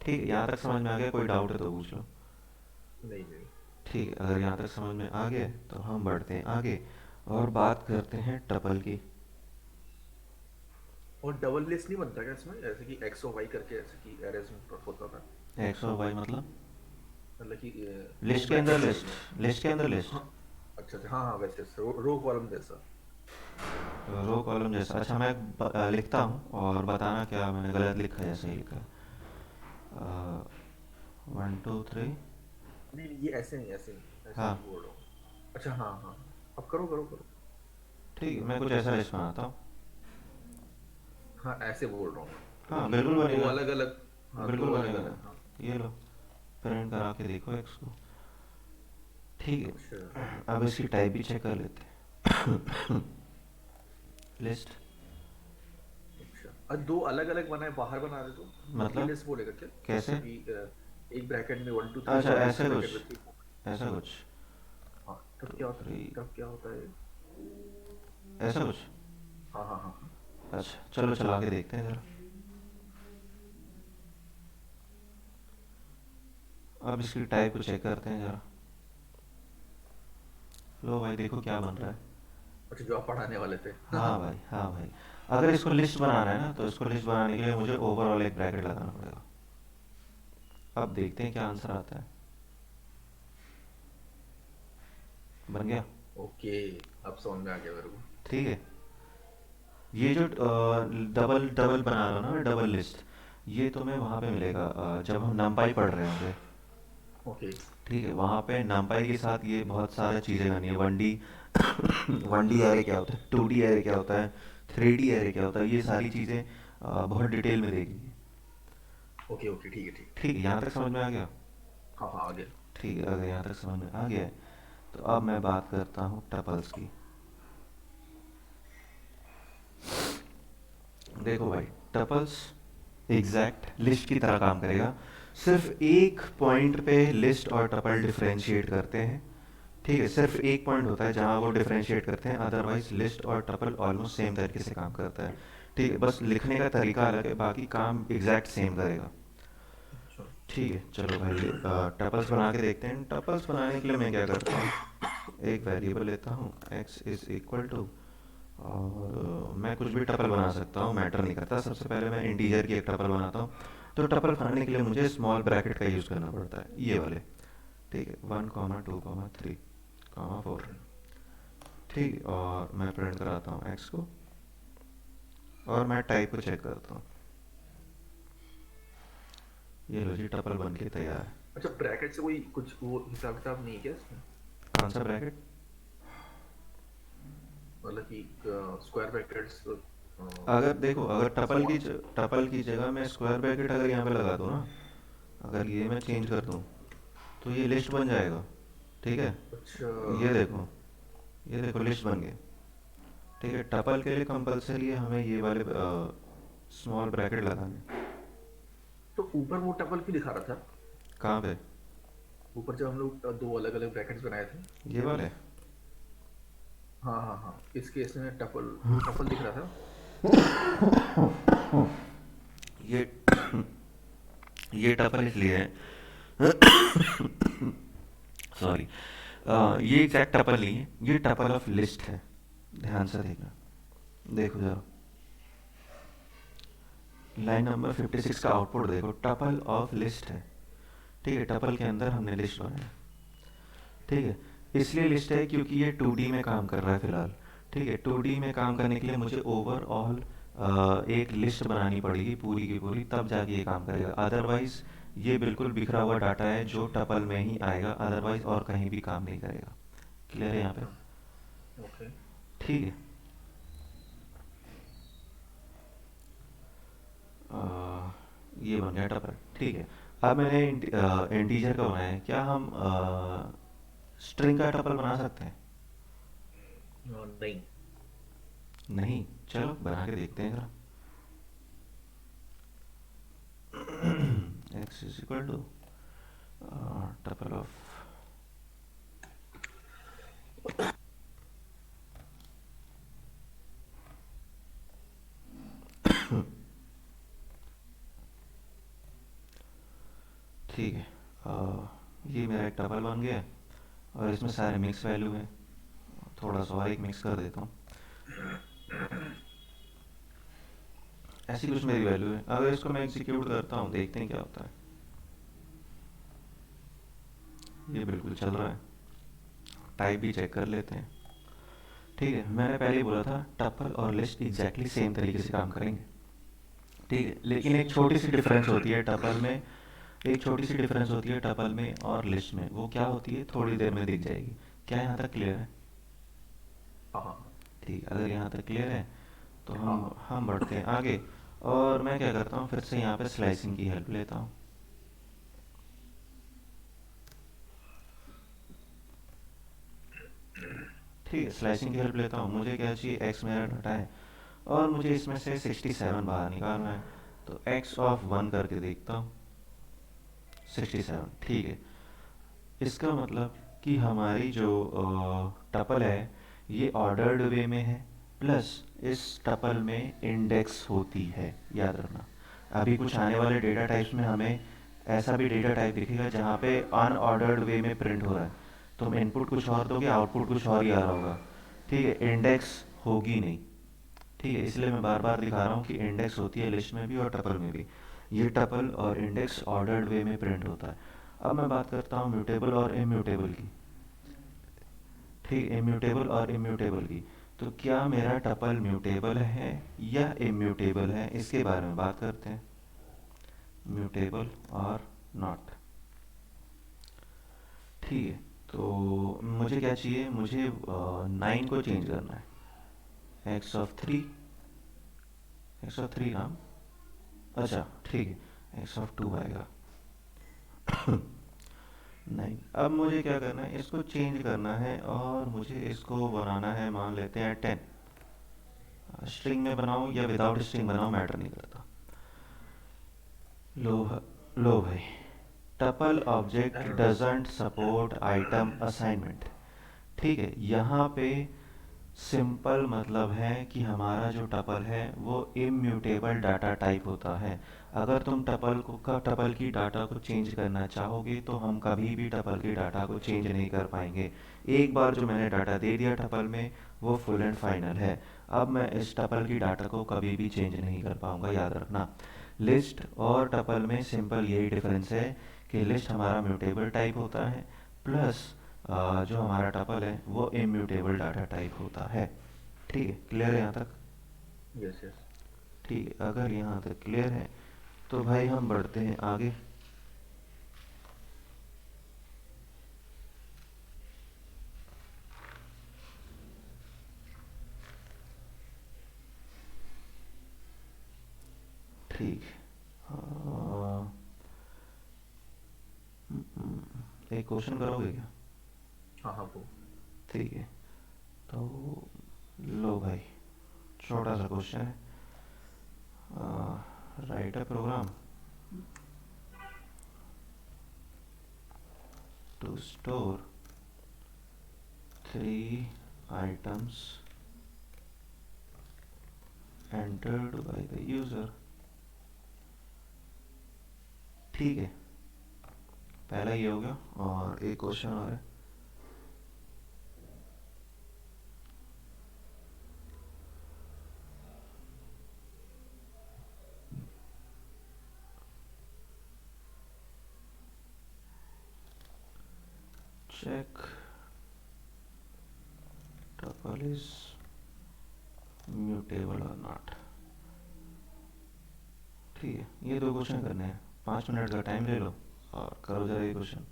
ठीक है, यहाँ तक समझ में आ गया, कोई डाउट है तो पूछ लो। नहीं नहीं। ठीक है, अगर यहाँ तक समझ में आ गया तो हम बढ़ते हैं आगे और बात करते हैं टपल की। और डबल लिस्ट नहीं बनता क्या इसमें, ऐसे कि एक्स और वाई करके, ऐसे कि एरेज में होता था। एक्स और वाई मतलब मतलब कि लिस्ट के अंदर ब्रैकेट्स टाइप में। लिस्ट, लिस्ट के अंदर लिस्ट, हाँ। अच्छा अच्छा, हाँ हाँ, वैसे रो कॉलम जैसा। रो कॉलम जैसा। अच्छा मैं लिखता हूँ और बताना क्या मैंने गलत लिखा है या सही लिखा है। 1 2 3। नहीं नहीं, ये ऐसे नहीं, ऐसे नहीं, ऐसे हाँ, नहीं बोल रहा हूँ। अच्छा हाँ हाँ हाँ। अब करो करो करो। ठीक है, मैं कुछ ऐसा लिस्ट बनाता हूँ। हाँ ऐसे बोल रहा हूँ मैं। हाँ कि बिल्कुल दो बनेगा, अलग अलग। हाँ बिल्कुल दो अलग बनेगा। अलग, हाँ। ये लो, प्रिंट करा के देखो एक्स को। ठीक अच्छा है, अब इसकी टाइप भी चेक कर लेते हैं। लिस्ट अच्छा। और दो अलग अलग बनाए बाहर बना दे तो मल्टी मतलब लिस्ट बोलेगा क्या? कैसे? कि एक ब्रैकेट में 1 2 3 अच्छा और ऐसे दूसरे कुछ, ब्रैकेट में 3। ऐसा कुछ, हाँ तब टू क्या होता है, थ्री, तब क्या होता है? ऐसा कुछ। हाँ हाँ हाँ हाँ। अच्छा चलो चला के देखते हैं जरा। अब इसकी टाइप को चेक करते हैं जरा। लो भाई देखो क्या बन रहा है। अच्छा, जो आप पढ़ाने वाले थे। हाँ भाई, हाँ भाई, अगर इसको लिस्ट बनाना है ना तो इसको लिस्ट बनाने के लिए मुझे ओवरऑल एक ब्रैकेट लगाना पड़ेगा। अब देखते हैं क्या आंसर आता है। बन गया। ओके, अब समझ में आ गया मेरे को। ठीक है, ये जो डबल डबल बना रहा हूँ ना मैं, डबल लिस्ट, ये तुम्हें वहाँ पे मिलेगा जब हम नमपाई पढ़ रहे होंगे। ओके। ठीक है, वहाँ पे नमपाई के साथ ये बहुत सारी चीज़ें करनी है। 1D, 1D एरे क्या होता है, 2D एरे क्या होता है, 3D एरे क्या होता है, ये सारी चीज़ें बहुत डिटेल में देखेंगे। ओके ओके, ठीक है ठीक है। ठीक है, यहाँ तक समझ में आ गया। हाँ हाँ, आ गया। ठीक है, अगर यहाँ तक समझ में आ गया है तो अब मैं बात करता हूँ टपल्स की। देखो भाई, टपल्स एग्जैक्ट लिस्ट की तरह काम करेगा, सिर्फ एक पॉइंट पे लिस्ट और टपल डिफरेंशिएट करते हैं। ठीक है, सिर्फ एक पॉइंट होता है जहाँ वो डिफरेंशिएट करते हैं, अदरवाइज लिस्ट और टपल ऑलमोस्ट सेम तरीके से काम करता है। ठीक है, बस लिखने का तरीका अलग है, बाकी काम एग्जैक्ट सेम करेगा। अच्छा। ठीक है, चलो भाई टपल्स बना के देखते हैं। टपल्स बनाने के लिए मैं क्या करता हूँ, एक वेरिएबल लेता हूँ x इज इक्वल टू, और मैं कुछ भी टपल बना सकता हूँ, मैटर नहीं करता। सबसे पहले मैं इंटीजर की एक टपल बनाता हूँ, तो टपल बनाने के लिए मुझे स्मॉल ब्रैकेट का यूज़ करना पड़ता है, ये वाले। ठीक है, 1, 2, 3, 4। ठीक है, और मैं प्रिंट कराता हूँ एक्स को, और मैं टाइप को चेक करता हूँ। ये लो जी, टपल बन के तैयार है। अच्छा, ब्रैकेट से कोई कुछ वो हिसाब किताब नहीं है क्या इसमें? कौन सा ब्रैकेट? मतलब कि स्क्वायर ब्रैकेट्स अगर देखो, अगर स्मॉल। टपल की जगह मैं स्क्वायर ब्रैकेट अगर यहाँ पे लगा दूँ ना, अगर ये मैं चेंज कर दूँ, तो ये लिस्ट बन जाएगा। ठीक है, अच्छा, ये देखो, ये देखो लिस्ट बन गई। ठीक है, टपल के लिए कंपलसरी है हमें ये वाले स्मॉल ब्रैकेट लगाने। तो ऊपर वो टपल क्यों दिखा रहा था? कहाँ पे? ऊपर जब हम लोग दो अलग अलग ब्रैकेट्स बनाए थे। ये वाले? हाँ हाँ हाँ, इस केस में टपल, वो टपल दिख रहा था। ये ये टपल इसलिए है, सॉरी, ये एग्जैक्ट टपल नहीं है, ये टपल ऑफ लिस्ट है। ध्यान से देखना, देखो जरा, लाइन नंबर 56 का आउटपुट देखो, टपल ऑफ लिस्ट है। ठीक है, टपल के अंदर हमने लिस्ट बनाया। ठीक है, इसलिए लिस्ट है क्योंकि ये 2D में काम कर रहा है फिलहाल। ठीक है, 2D में काम करने के लिए मुझे ओवरऑल एक लिस्ट बनानी पड़ेगी पूरी की पूरी, तब जाके ये काम करेगा। अदरवाइज ये बिल्कुल बिखरा हुआ डाटा है जो टपल में ही आएगा, अदरवाइज और कहीं भी काम नहीं करेगा। क्लियर है यहाँ पे? ओके। ठीक है, अ, ये बन गया टपल। ठीक है, अब मैंने इंटीजर का बनाया है, क्या हम स्ट्रिंग का टपल बना सकते हैं? नहीं। नहीं, चलो बना के देखते हैं जरा। x is equal to tuple of, ठीक है, ये मेरा एक टपल बन गया है, और इसमें सारे मिक्स वैल्यू हैं। थोड़ा सा और एक मिक्स कर देता हूँ, ऐसी कुछ मेरी वैल्यू है। अगर इसको मैं एग्जीक्यूट करता हूँ, देखते हैं क्या होता है। ये बिल्कुल चल रहा है, टाइप भी चेक कर लेते हैं। ठीक है, मैंने पहले ही बोला था टपल और लिस्ट एग्जैक्टली सेम तरीके से काम करेंगे। ठीक है, लेकिन एक छोटी सी डिफरेंस होती है टपल में, एक छोटी सी डिफरेंस होती है टपल में और लिस्ट में। वो क्या होती है, थोड़ी देर में दिख जाएगी। क्या यहाँ तक क्लियर है? हाँ हाँ ठीक, अगर यहाँ तक क्लियर है तो हाँ हम हाँ। हम बढ़ते हैं आगे। और मैं क्या करता हूँ, फिर से यहाँ पे स्लाइसिंग की हेल्प लेता हूँ। ठीक है, स्लाइसिंग की हेल्प लेता हूँ। मुझे क्या चाहिए, एक्स मेरा डाटा है, और मुझे इसमें से 67 बाहर निकालना है। तो एक्स ऑफ 1 करके देखता हूँ, 67। ठीक है, इसका मतलब कि हमारी जो टपल है ये ऑर्डर्ड वे में है, प्लस इस टपल में इंडेक्स होती है, याद रखना। अभी कुछ आने वाले डेटा टाइप्स में हमें ऐसा भी डेटा टाइप दिखेगा जहाँ पे अनऑर्डर्ड वे में प्रिंट हो रहा है। तो हम इनपुट कुछ और दोगे, आउटपुट कुछ और ही आ रहा होगा। ठीक है, इंडेक्स होगी नहीं। ठीक है, इसलिए मैं बार बार दिखा रहा हूँ कि इंडेक्स होती है लिस्ट में भी और टपल में भी। ये टपल और इंडेक्स ऑर्डर्ड वे में प्रिंट होता है। अब मैं बात करता हूँ म्यूटेबल और इम्यूटेबल की। ठीक, इम्यूटेबल और इम्यूटेबल की। तो क्या मेरा टपल म्यूटेबल है या इम्यूटेबल है, इसके बारे में बात करते हैं। म्यूटेबल और नॉट। ठीक है, तो मुझे क्या चाहिए, मुझे 9 को चेंज करना है। एक्स ऑफ थ्री नाम, अच्छा ठीक है, एक्स ऑफ 2 आएगा। 9। अब मुझे क्या करना है, इसको चेंज करना है, और मुझे इसको बनाना है, मान लेते हैं 10। स्ट्रिंग में बनाऊं या विदाउट स्ट्रिंग बनाऊं, मैटर नहीं करता। लो लो भाई, tuple object doesn't support item assignment. ठीक है, यहाँ पे सिंपल मतलब है कि हमारा जो टपल है वो इम्यूटेबल डाटा टाइप होता है। अगर तुम टपल की डाटा को चेंज करना चाहोगे तो हम कभी भी टपल की डाटा को चेंज नहीं कर पाएंगे। एक बार जो मैंने डाटा दे दिया टपल में, वो फुल एंड फाइनल है। अब मैं इस टपल की डाटा को कभी भी चेंज नहीं कर पाऊंगा, याद रखना। लिस्ट और टपल में सिंपल यही डिफरेंस है कि लिस्ट हमारा म्यूटेबल टाइप होता है, प्लस जो हमारा टपल है वो इम्यूटेबल डाटा टाइप होता है। ठीक है, क्लियर है यहाँ तक? Yes yes. ठीक है, अगर यहाँ तक क्लियर है तो भाई हम बढ़ते हैं आगे। ठीक है, एक क्वेश्चन करोगे क्या? हाँ हाँ वो। ठीक है, तो लो भाई, छोटा सा क्वेश्चन है। Write a program to store 3 items entered by the user। ठीक है, पहला ये हो गया, और एक क्वेश्चन और है। Check tuple is mutable or not। ठीक है, ये दो क्वेश्चन करने हैं, 5 मिनट का टाइम ले लो और करो जरा ये क्वेश्चन।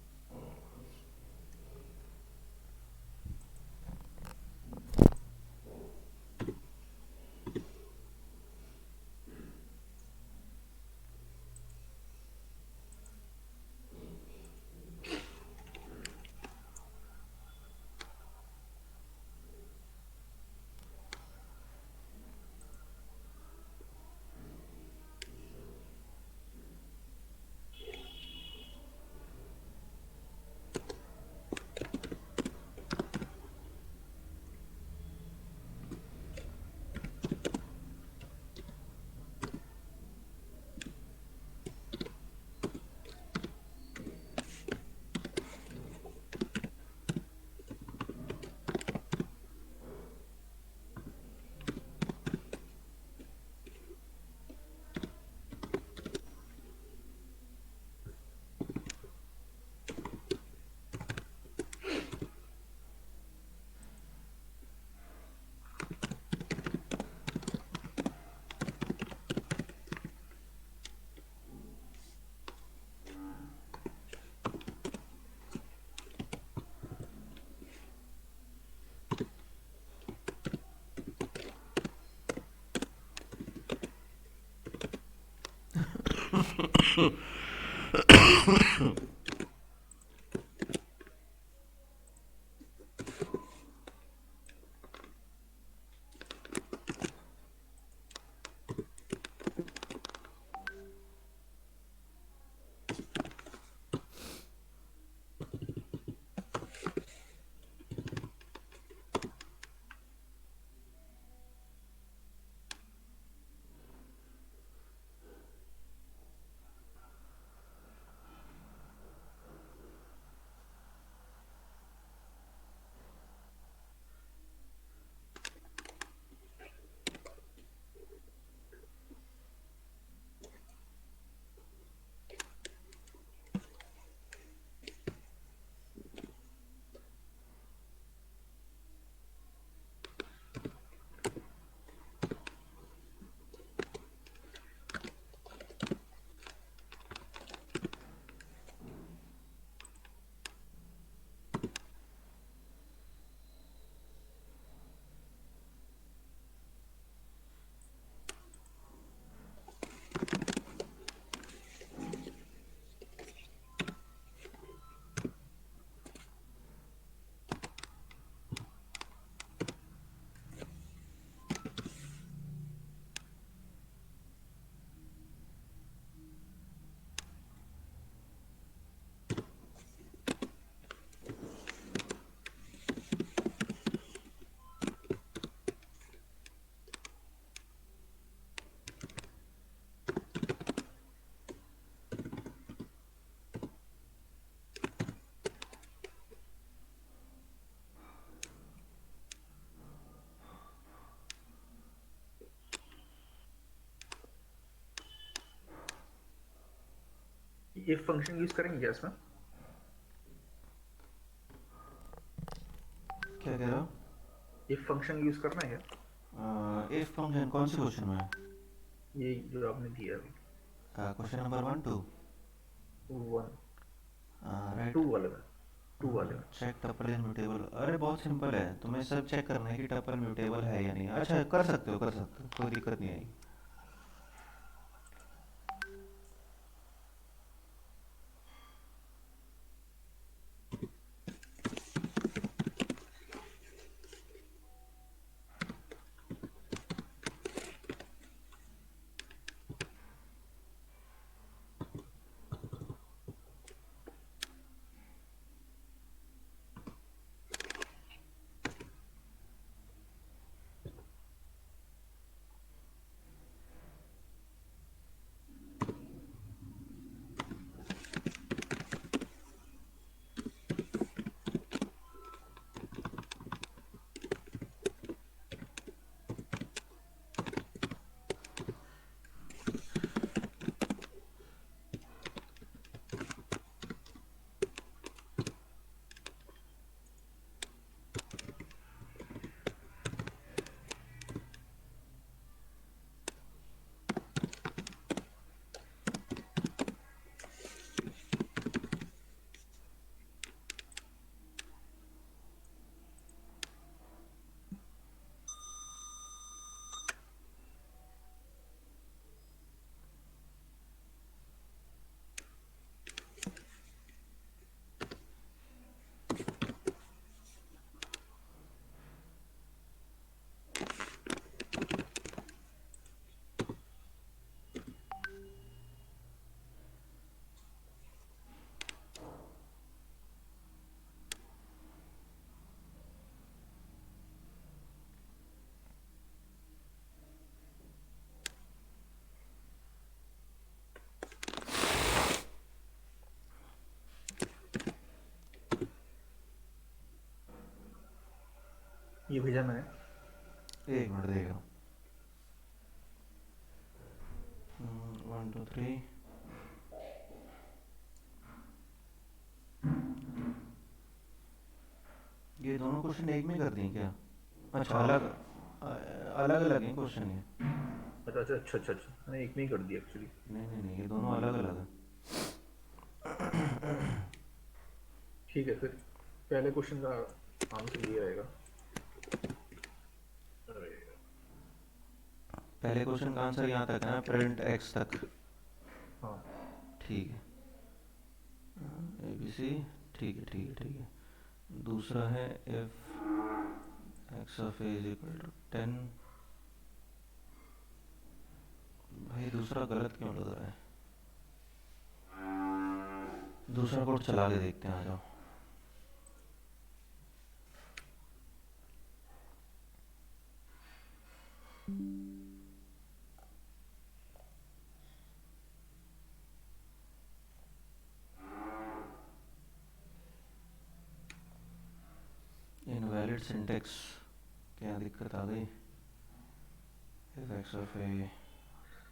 इफ फंक्शन यूज करेंगे क्या इसमें? क्या कह रहे इफ फंक्शन यूज करना है क्या? हो? इफ फंक्शन कौन सी क्वेश्चन में है? ये जो आपने दिया अभी, question number 1 2। One right. Two वाले में, टू वाले में। चेक टपल इज म्यूटेबल, अरे बहुत सिंपल है, तुम्हें सब चेक करना है कि टपल म्यूटेबल है या नहीं। अच्छा, कर सकते हो, कर सकते हो, कोई दिक्कत नहीं आएगी। ये भेजा मैंने। एक मिनट देगा। 1 2 3। ये दोनों क्वेश्चन एक में कर दिए क्या? अच्छा, हाँ। अलग अलग अलग हैं क्वेश्चन ये? अच्छा अच्छा अच्छा अच्छा अच्छा, मैंने एक में ही कर दिया एक्चुअली। नहीं नहीं नहीं, ये दोनों अलग अलग है। ठीक है फिर, पहले क्वेश्चन का आंसर ये रहेगा। अरे, पहले क्वेश्चन का आंसर यहाँ तक है ना, प्रिंट एक्स तक। हाँ। ठीक है, ए बी सी। ठीक है ठीक है ठीक है। दूसरा है if x of A is equal to 10। भाई दूसरा गलत क्यों लग रहा है? दूसरा कोड चला के देखते हैं, आ जाओ। इनवैलिड सिंटेक्स, क्या दिक्कत आ गई? इफ एक्स ऑफ ए,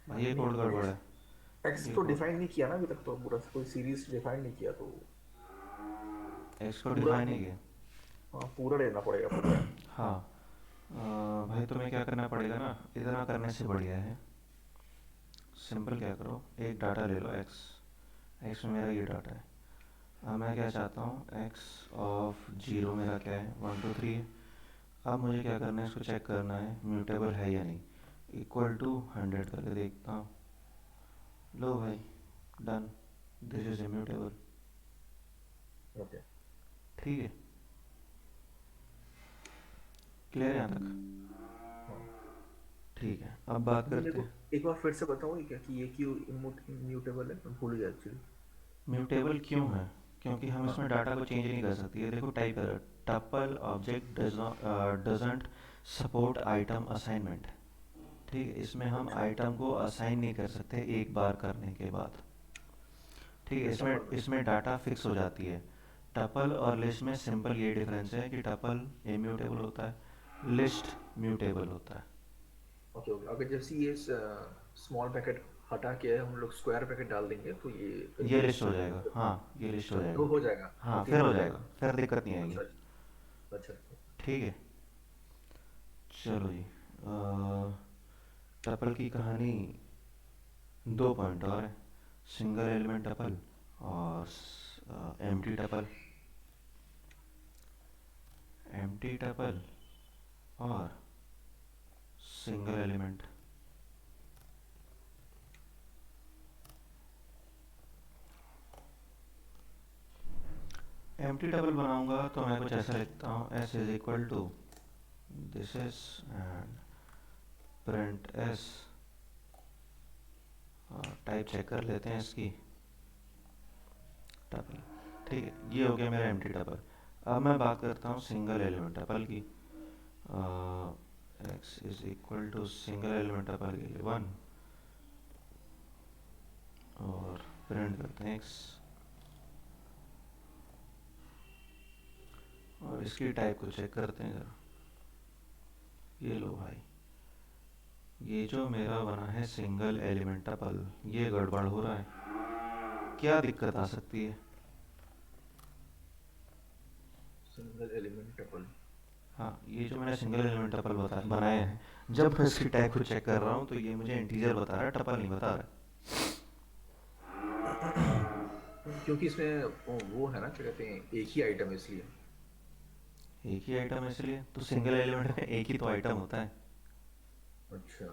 भाई ये नहीं, कोड गड़बड़ है। एक्स ये तो कोड डिफाइन नहीं किया ना अभी तक, तो पूरा कोई सीरीज डिफाइन नहीं किया तो एक्स को पूरा। डिफाइन नहीं किया। हाँ, पूरा लेना पड़ेगा पूरा। हाँ। भाई तुम्हें क्या करना पड़ेगा ना, इतना करने से बढ़िया है, सिंपल क्या करो, एक डाटा ले लो एक्स। एक्स में मेरा ये डाटा है। अब मैं क्या चाहता हूँ, एक्स ऑफ जीरो मेरा क्या है, 1 2 3 है। अब मुझे क्या करना है, इसको चेक करना है म्यूटेबल है या नहीं। इक्वल टू 100 करके देखता हूँ। लो भाई, done, this is immutable. Okay. ठीक है, क्लियर है यहाँ तक? हाँ। ठीक है, अब बात ये मेरे करते को हैं। एक बार फिर से बताओ ये क्या, कि ये क्यों इम्यूटेबल है, मैं भूल गया एक्चुअली। म्यूटेबल क्यों है? क्योंकि हम हाँ। इसमें डाटा को चेंज नहीं कर सकते। ये देखो, type error, tuple object doesn't support item assignment. ठीक है, इसमें हम अच्छा। आइटम को असाइन नहीं कर सकते एक बार करने के बाद। ठीक है, ये इसमें टपल में। इसमें डाटा फिक्स हो जाती है। टपल और लिस्ट में सिंपल ये डिफरेंस है कि टपल इम्यूटेबल होता है, लिस्ट म्यूटेबल होता है। ओके ओके, अगर जैसे ये स्मॉल ब्रैकेट हटा के हम लोग स्क्वायर ब्रैकेट डाल देंगे तो ये फिर ये लिस्ट लिस्ट हो जाएगा, हाँ ये लिस्ट हो अच्छा जाएगा। तो हो जाएगा हाँ ओके फिर हो हो जाएगा जाएगा, फिर दिक्कत नहीं आएगी। अच्छा अच्छा अच्छा ठीक है, चलो जी। टपल की कहानी, दो पॉइंट और है, सिंगल एलिमेंट टपल और एम्प्टी टपल। एम्प्टी टपल और सिंगल एलिमेंट। एम्प्टी टपल बनाऊंगा तो मैं कुछ ऐसा लिखता हूँ, S is equal to this is and print S. Type check कर लेते हैं इसकी, टपल। ठीक है, ये हो गया मेरा एम्प्टी टपल। अब मैं बात करता हूँ सिंगल एलिमेंट टपल की। X is equal to single element tuple के लिए 1 और प्रिंट करते हैं एक्स, और इसकी टाइप को चेक करते हैं जरा। ये लो भाई, ये जो मेरा बना है सिंगल एलिमेंट टपल, ये गड़बड़ हो रहा है। क्या दिक्कत आ सकती है? सिंगल एलिमेंट टपल हाँ, ये जो मैंने सिंगल एलिमेंट टपल बनाए हैं, जब मैं इसकी टाइप को चेक कर रहा हूँ तो ये मुझे इंटीजर बता रहा है, टपल नहीं बता रहा क्योंकि इसमें वो है ना क्या कहते हैं एक ही आइटम है इसलिए है। एक ही आइटम है इसलिए तो सिंगल एलिमेंट में एक ही तो आइटम होता है। अच्छा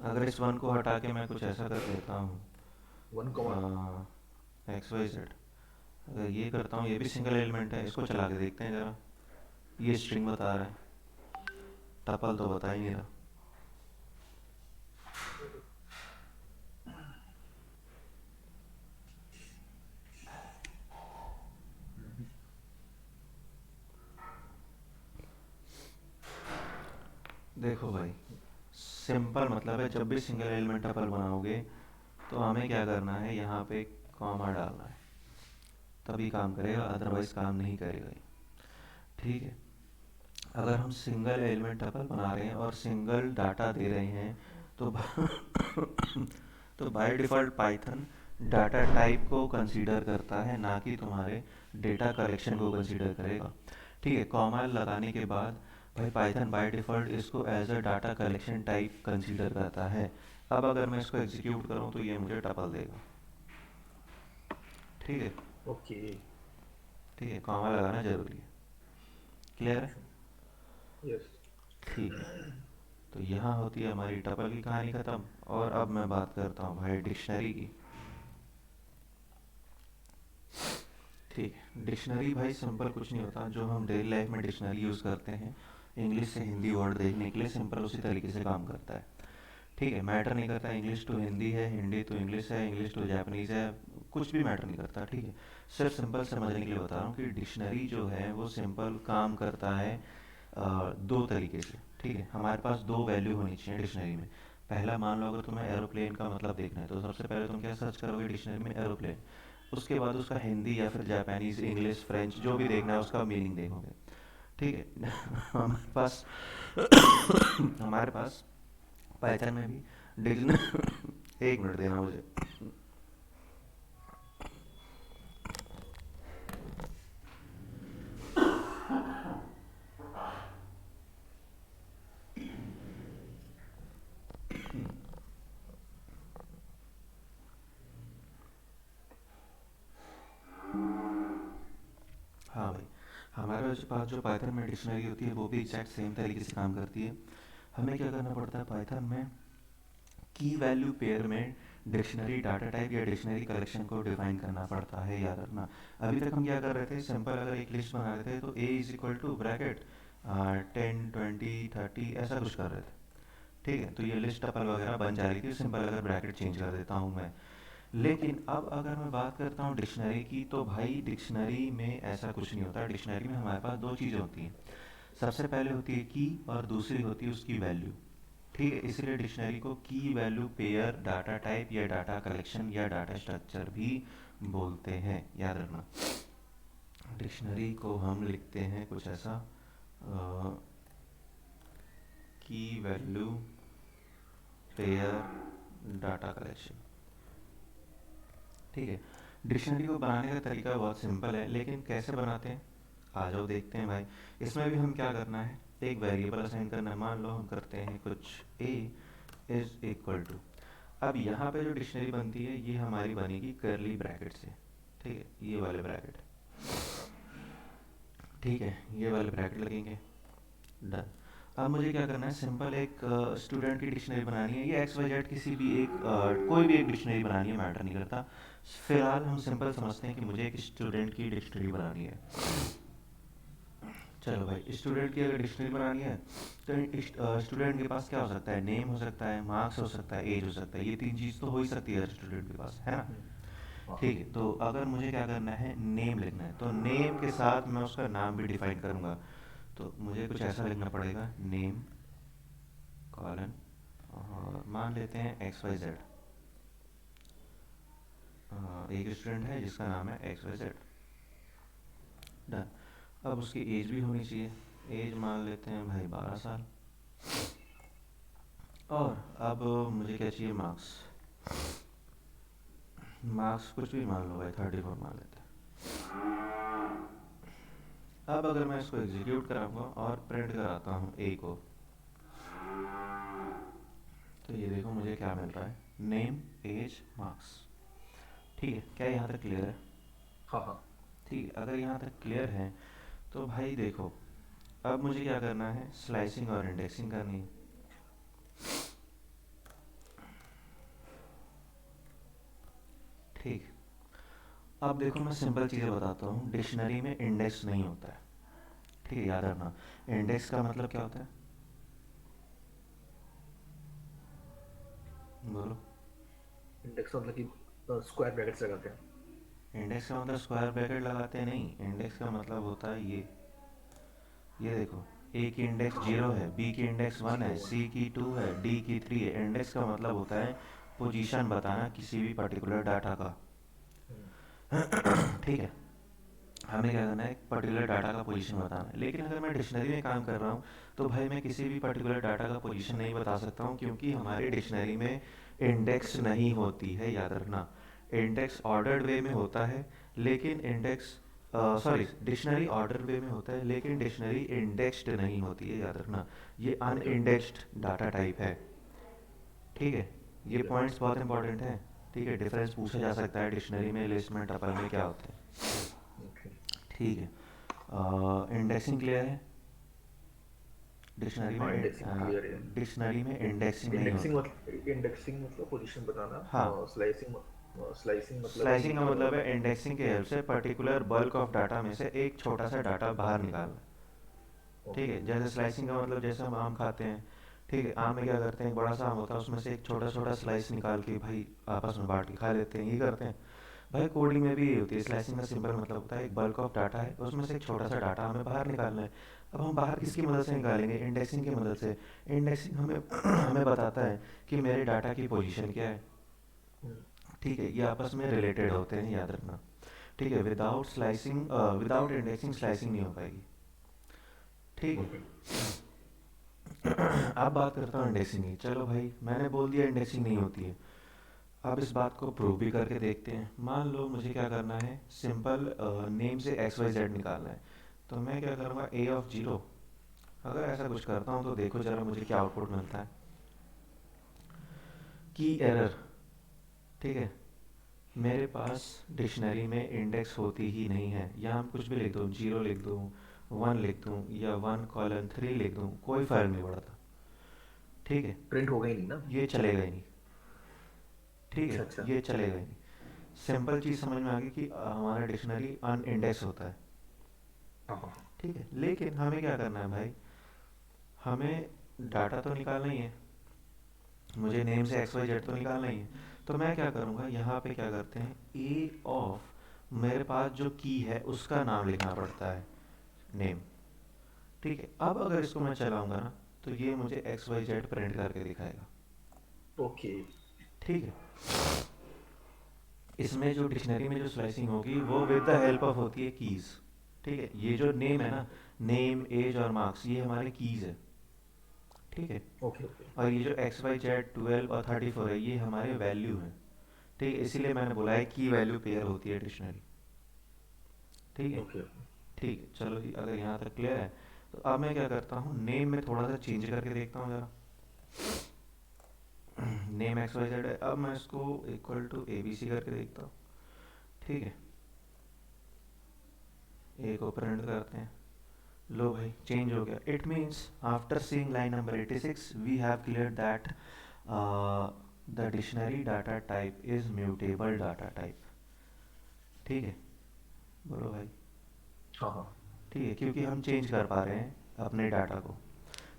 अगर इस वन को हटा के मैं कुछ ऐसा कर देता वन कॉमा हूँ, एक्स वाई जेड, अगर ये करता हूँ, ये भी सिंगल एलिमेंट है, इसको चला के देखते हैं जरा। ये स्ट्रिंग बता रहा है, टपल तो बता ही नहीं रहा। देखो भाई, सिंपल मतलब है, जब भी सिंगल एलिमेंट टपल बनाओगे तो हमें क्या करना है, यहाँ पे कॉमा डालना है, तभी काम करेगा, अदरवाइज काम नहीं करेगा ये। ठीक है, अगर हम सिंगल एलिमेंट टपल बना रहे हैं और सिंगल डाटा दे रहे हैं तो तो by default Python data type को कंसीडर करता है, ना कि तुम्हारे डेटा कलेक्शन को कंसीडर करेगा। ठीक है, कॉमा लगाने के बाद भाई पाइथन बाय डिफ़ॉल्ट इसको as a data collection type consider करता है। अब अगर मैं इसको एग्जीक्यूट करूँ तो ये मुझे टपल देगा। ठीक है, ओके ठीक है, कॉमा लगाना जरूरी है। क्लियर है? अच्छा यस ठीक है, तो यहाँ होती है हमारी टपल की कहानी ख़त्म। और अब मैं बात करता हूँ भाई डिक्शनरी की। ठीक है, डिक्शनरी भाई सिंपल कुछ नहीं होता, जो हम डेली लाइफ में डिक्शनरी यूज़ करते हैं इंग्लिश से हिंदी वर्ड देखने के लिए, सिंपल उसी तरीके से काम करता है। ठीक है, मैटर नहीं करता इंग्लिश टू हिंदी है, हिंदी टू इंग्लिश है, इंग्लिश टू जापानीज़ है, कुछ भी मैटर नहीं करता। ठीक है, सिर्फ सिंपल समझने के लिए बता रहा हूँ कि डिक्शनरी जो है वो सिंपल काम करता है दो तरीके से। ठीक है, हमारे पास दो वैल्यू होनी चाहिए डिक्शनरी में। पहला, मान लो अगर तुम्हें एरोप्लेन का मतलब देखना है तो सबसे पहले तुम क्या सर्च करोगे डिक्शनरी में, एरोप्लेन। उसके बाद उसका हिंदी या फिर जापानीज, इंग्लिश, फ्रेंच जो भी देखना है उसका मीनिंग देखोगे। ठीक है हमारे पास हमारे पास पाइथन में भी डिक्शनरी एक मिनट देना मुझे। हाँ भाई, हमारे पास जो पाइथन में डिक्शनरी होती है वो भी एग्जैक्ट सेम तरीके से काम करती है। हमें क्या करना पड़ता है पाइथन में, की वैल्यू पेयर में डिक्शनरी डाटा टाइप या डिक्शनरी कलेक्शन को डिफाइन करना पड़ता है, याद रखना। अभी तक हम क्या कर रहे थे, सिंपल अगर एक लिस्ट बना रहे थे तो ए इज इक्वल टू ब्रैकेट 10 20 30 ऐसा कुछ कर रहे थे। ठीक है, तो ये लिस्ट टपल वगैरह बन जा रही थी, सिंपल अगर ब्रैकेट चेंज कर देता हूँ मैं। लेकिन अब अगर मैं बात करता हूँ डिक्शनरी की, तो भाई डिक्शनरी में ऐसा कुछ नहीं होता। डिक्शनरी में हमारे पास दो चीज़ें होती हैं, सबसे पहले होती है की और दूसरी होती है उसकी वैल्यू। ठीक है, इसलिए डिक्शनरी को की वैल्यू पेयर, डाटा टाइप या डाटा कलेक्शन या डाटा स्ट्रक्चर भी बोलते हैं, याद रखना। डिक्शनरी को हम लिखते हैं कुछ ऐसा, की वैल्यू पेयर डाटा कलेक्शन। ठीक है, डिक्शनरी को बनाने का तरीका बहुत सिंपल है, लेकिन कैसे बनाते हैं आ जाओ देखते हैं भाई। इसमें भी हम क्या करना है, एक वेरिएबल असाइन करना है। मान लो हम करते हैं कुछ ए इज इक्वल टू, अब यहाँ पे जो डिक्शनरी बनती है ये हमारी बनेगी करली ब्रैकेट से। ठीक है, ये वाले ब्रैकेट, ठीक है, ये वाले ब्रैकेट लगेंगे। डन। अब मुझे क्या करना है, सिंपल एक स्टूडेंट की डिक्शनरी बनानी है, ये एक्स वाई जेड किसी भी एक कोई भी एक डिक्शनरी बनानी है, मैटर नहीं करता। फिलहाल हम सिंपल समझते हैं कि मुझे एक स्टूडेंट की डिक्शनरी बनानी है। चलो भाई, स्टूडेंट की अगर डिक्शनरी बनानी है तो स्टूडेंट के पास क्या हो सकता है, नेम हो सकता है, मार्क्स हो सकता है, एज हो सकता है, ये तीन चीज़ तो हो ही सकती है स्टूडेंट के पास, है ना। हाँ। ठीक है, तो अगर मुझे क्या करना है, नेम लिखना है, तो नेम के साथ मैं उसका नाम भी डिफाइन करूँगा। तो मुझे कुछ ऐसा लिखना पड़ेगा, नेम कॉलन, और मान लेते हैं एक्स वाई जेड। एक स्टूडेंट है जिसका नाम है एक्स वाई जेड। डन। अब उसकी एज भी होनी चाहिए, एज मान लेते हैं भाई 12 साल। और अब मुझे क्या चाहिए, मार्क्स, मार्क्स कुछ भी मान लो भाई, 34 मान लेते हैं। अब अगर मैं इसको एग्जीक्यूट कराऊंगा और प्रिंट कराता हूँ ए को, तो ये देखो मुझे क्या मिल रहा है, नेम एज मार्क्स। ठीक है, क्या यहाँ तक क्लियर है। हाँ हाँ। ठीक है, अगर यहाँ तक क्लियर है तो भाई देखो, अब मुझे क्या करना है, स्लाइसिंग और इंडेक्सिंग करनी है। ठीक, अब देखो मैं सिंपल चीज़ें बताता हूँ, डिक्शनरी में इंडेक्स नहीं होता है। ठीक है, याद रखना। इंडेक्स का मतलब क्या होता है, बोलो। इंडेक्स मतलब कि स्क्वायर ब्रैकेट्स लगाते हैं। इंडेक्स का मतलब स्क्वायर ब्रैकेट लगाते हैं, नहीं, इंडेक्स का मतलब होता है ये देखो, ए की इंडेक्स 0 है, बी की इंडेक्स 1 है, 0 1। सी की 2 है, डी की 3 है। इंडेक्स का मतलब होता है पोजीशन बताना किसी भी पर्टिकुलर डाटा का। ठीक है, हमें क्या करना है, एक पर्टिकुलर डाटा का पोजीशन बताना है। लेकिन अगर मैं डिक्शनरी में काम कर रहा हूँ तो भाई मैं किसी भी पर्टिकुलर डाटा का पोजीशन नहीं बता सकता हूँ, क्योंकि हमारे डिक्शनरी में इंडेक्स नहीं होती है, याद रखना। इंडेक्स ऑर्डर्ड वे में होता है, लेकिन इंडेक्स सॉरी, डिक्शनरी ऑर्डर वे में होता है, लेकिन डिक्शनरी इंडेक्स्ड नहीं होती है, याद रखना। ये ओके ओके। अनइंडेक्स्ड डाटा टाइप है। ठीक है, ये ठीक है। पॉइंट्स बहुत इंपॉर्टेंट हैं। ठीक है, डिफरेंस पूछा जा सकता है डिक्शनरी में, लिस्ट में, टपल में क्या होते हैं। ओके। ठीक है, इंडेक्सिंग क्लियर है। डिक्शनरी हाँ, इंडेक्सिंग में क्लियर है। डिक्शनरी में इंडेक्सिंग नहीं होता। इंडेक्सिंग मतलब पोजीशन बताना। हाँ, स्लाइसिंग मतलब है स्लाइसिंग कि का मतलब है इंडेक्सिंग की हेल्प से पर्टिकुलर बल्क ऑफ डाटा में से एक छोटा सा डाटा बाहर निकालना। ठीक ओके। है, जैसे स्लाइसिंग का मतलब जैसे हम आम खाते हैं। ठीक है, आम में क्या करते हैं, एक बड़ा सा आम होता है, उसमें से एक छोटा छोटा स्लाइस निकाल के भाई आपस में बांट के खा लेते हैं, ये करते हैं। भाई कोडिंग में भी यही होती है, स्लाइसिंग का सिंपल मतलब होता है एक बल्क ऑफ डाटा है, उसमें से एक छोटा सा डाटा हमें बाहर निकालना है। अब हम बाहर किसकी मदद से निकालेंगे, इंडेक्सिंग की मदद से। इंडेक्सिंग हमें हमें बताता है कि मेरे डाटा की पोजीशन क्या है। ठीक है, ये आपस में रिलेटेड होते हैं, याद रखना। ठीक है, without slicing, without indexing slicing नहीं हो पाएगी। ठीक है। ओके। अब बात करता हूँ इंडेक्सिंग की। चलो भाई, मैंने बोल दिया इंडेक्सिंग नहीं होती है। अब इस बात को प्रूव भी करके देखते हैं। मान लो मुझे क्या करना है, सिंपल नेम से एक्स वाई जेड निकालना है। तो मैं क्या करूँगा, ए ऑफ जीरो। अगर ऐसा कुछ करता हूँ तो देखो जरा मुझे क्या आउटपुट मिलता है, की एरर। ठीक है, मेरे पास डिक्शनरी में इंडेक्स होती ही नहीं है। यहाँ हम कुछ भी लिख दूँ, जीरो लिख दूँ, 1 लिख दूँ, या 1:3 लिख दूँ, कोई फ़र्क नहीं पड़ता। ठीक है, प्रिंट हो गई नहीं ना। ये चलेगा ही नहीं। ठीक अच्छा है, अच्छा। ये चलेगा ही नहीं। सिंपल चीज़ समझ में आ गई कि हमारा डिक्शनरी अनइंडेक्स होता है। हाँ हाँ हाँ। ठीक है, लेकिन हमें क्या करना है भाई, हमें डाटा तो निकालना ही है, मुझे नेम से एक्स वाई जेड तो निकालना ही है। तो मैं क्या करूँगा, यहाँ पे क्या करते हैं, ए ऑफ, मेरे पास जो की है उसका नाम लिखना पड़ता है, नेम। ठीक है, अब अगर इसको मैं चलाऊंगा ना, तो ये मुझे एक्स वाई जेड प्रिंट करके दिखाएगा। ओके। ठीक है, इसमें जो डिक्शनरी में जो स्लाइसिंग होगी वो विद द हेल्प ऑफ होती है कीज़। ठीक है, ये जो नेम है ना, नेम एज और मार्क्स, ये हमारे कीज़ है। ठीक है। ओके ओके और ये जो एक्स वाई जेड 12 और 34 है, ये हमारे वैल्यू हैं। ठीक है, इसीलिए मैंने बोला है की वैल्यू पेयर होती है डिक्शनरी। ठीक है। Okay okay. ठीक है, चलो जी, अगर यहाँ तक क्लियर है तो अब मैं क्या करता हूँ, नेम में थोड़ा सा चेंज करके देखता हूँ जरा। नेम एक्स वाई जेड है, अब मैं इसको equal to A B C करके देखता हूँ। ठीक है, ए को प्रिंट करते हैं। लो भाई, चेंज हो गया। It means after seeing line number 86 we have clear that the dictionary data type is mutable data type. ठीक है, बोलो भाई। हाँ हाँ। ठीक है, क्योंकि हम चेंज कर पा रहे हैं अपने डाटा को।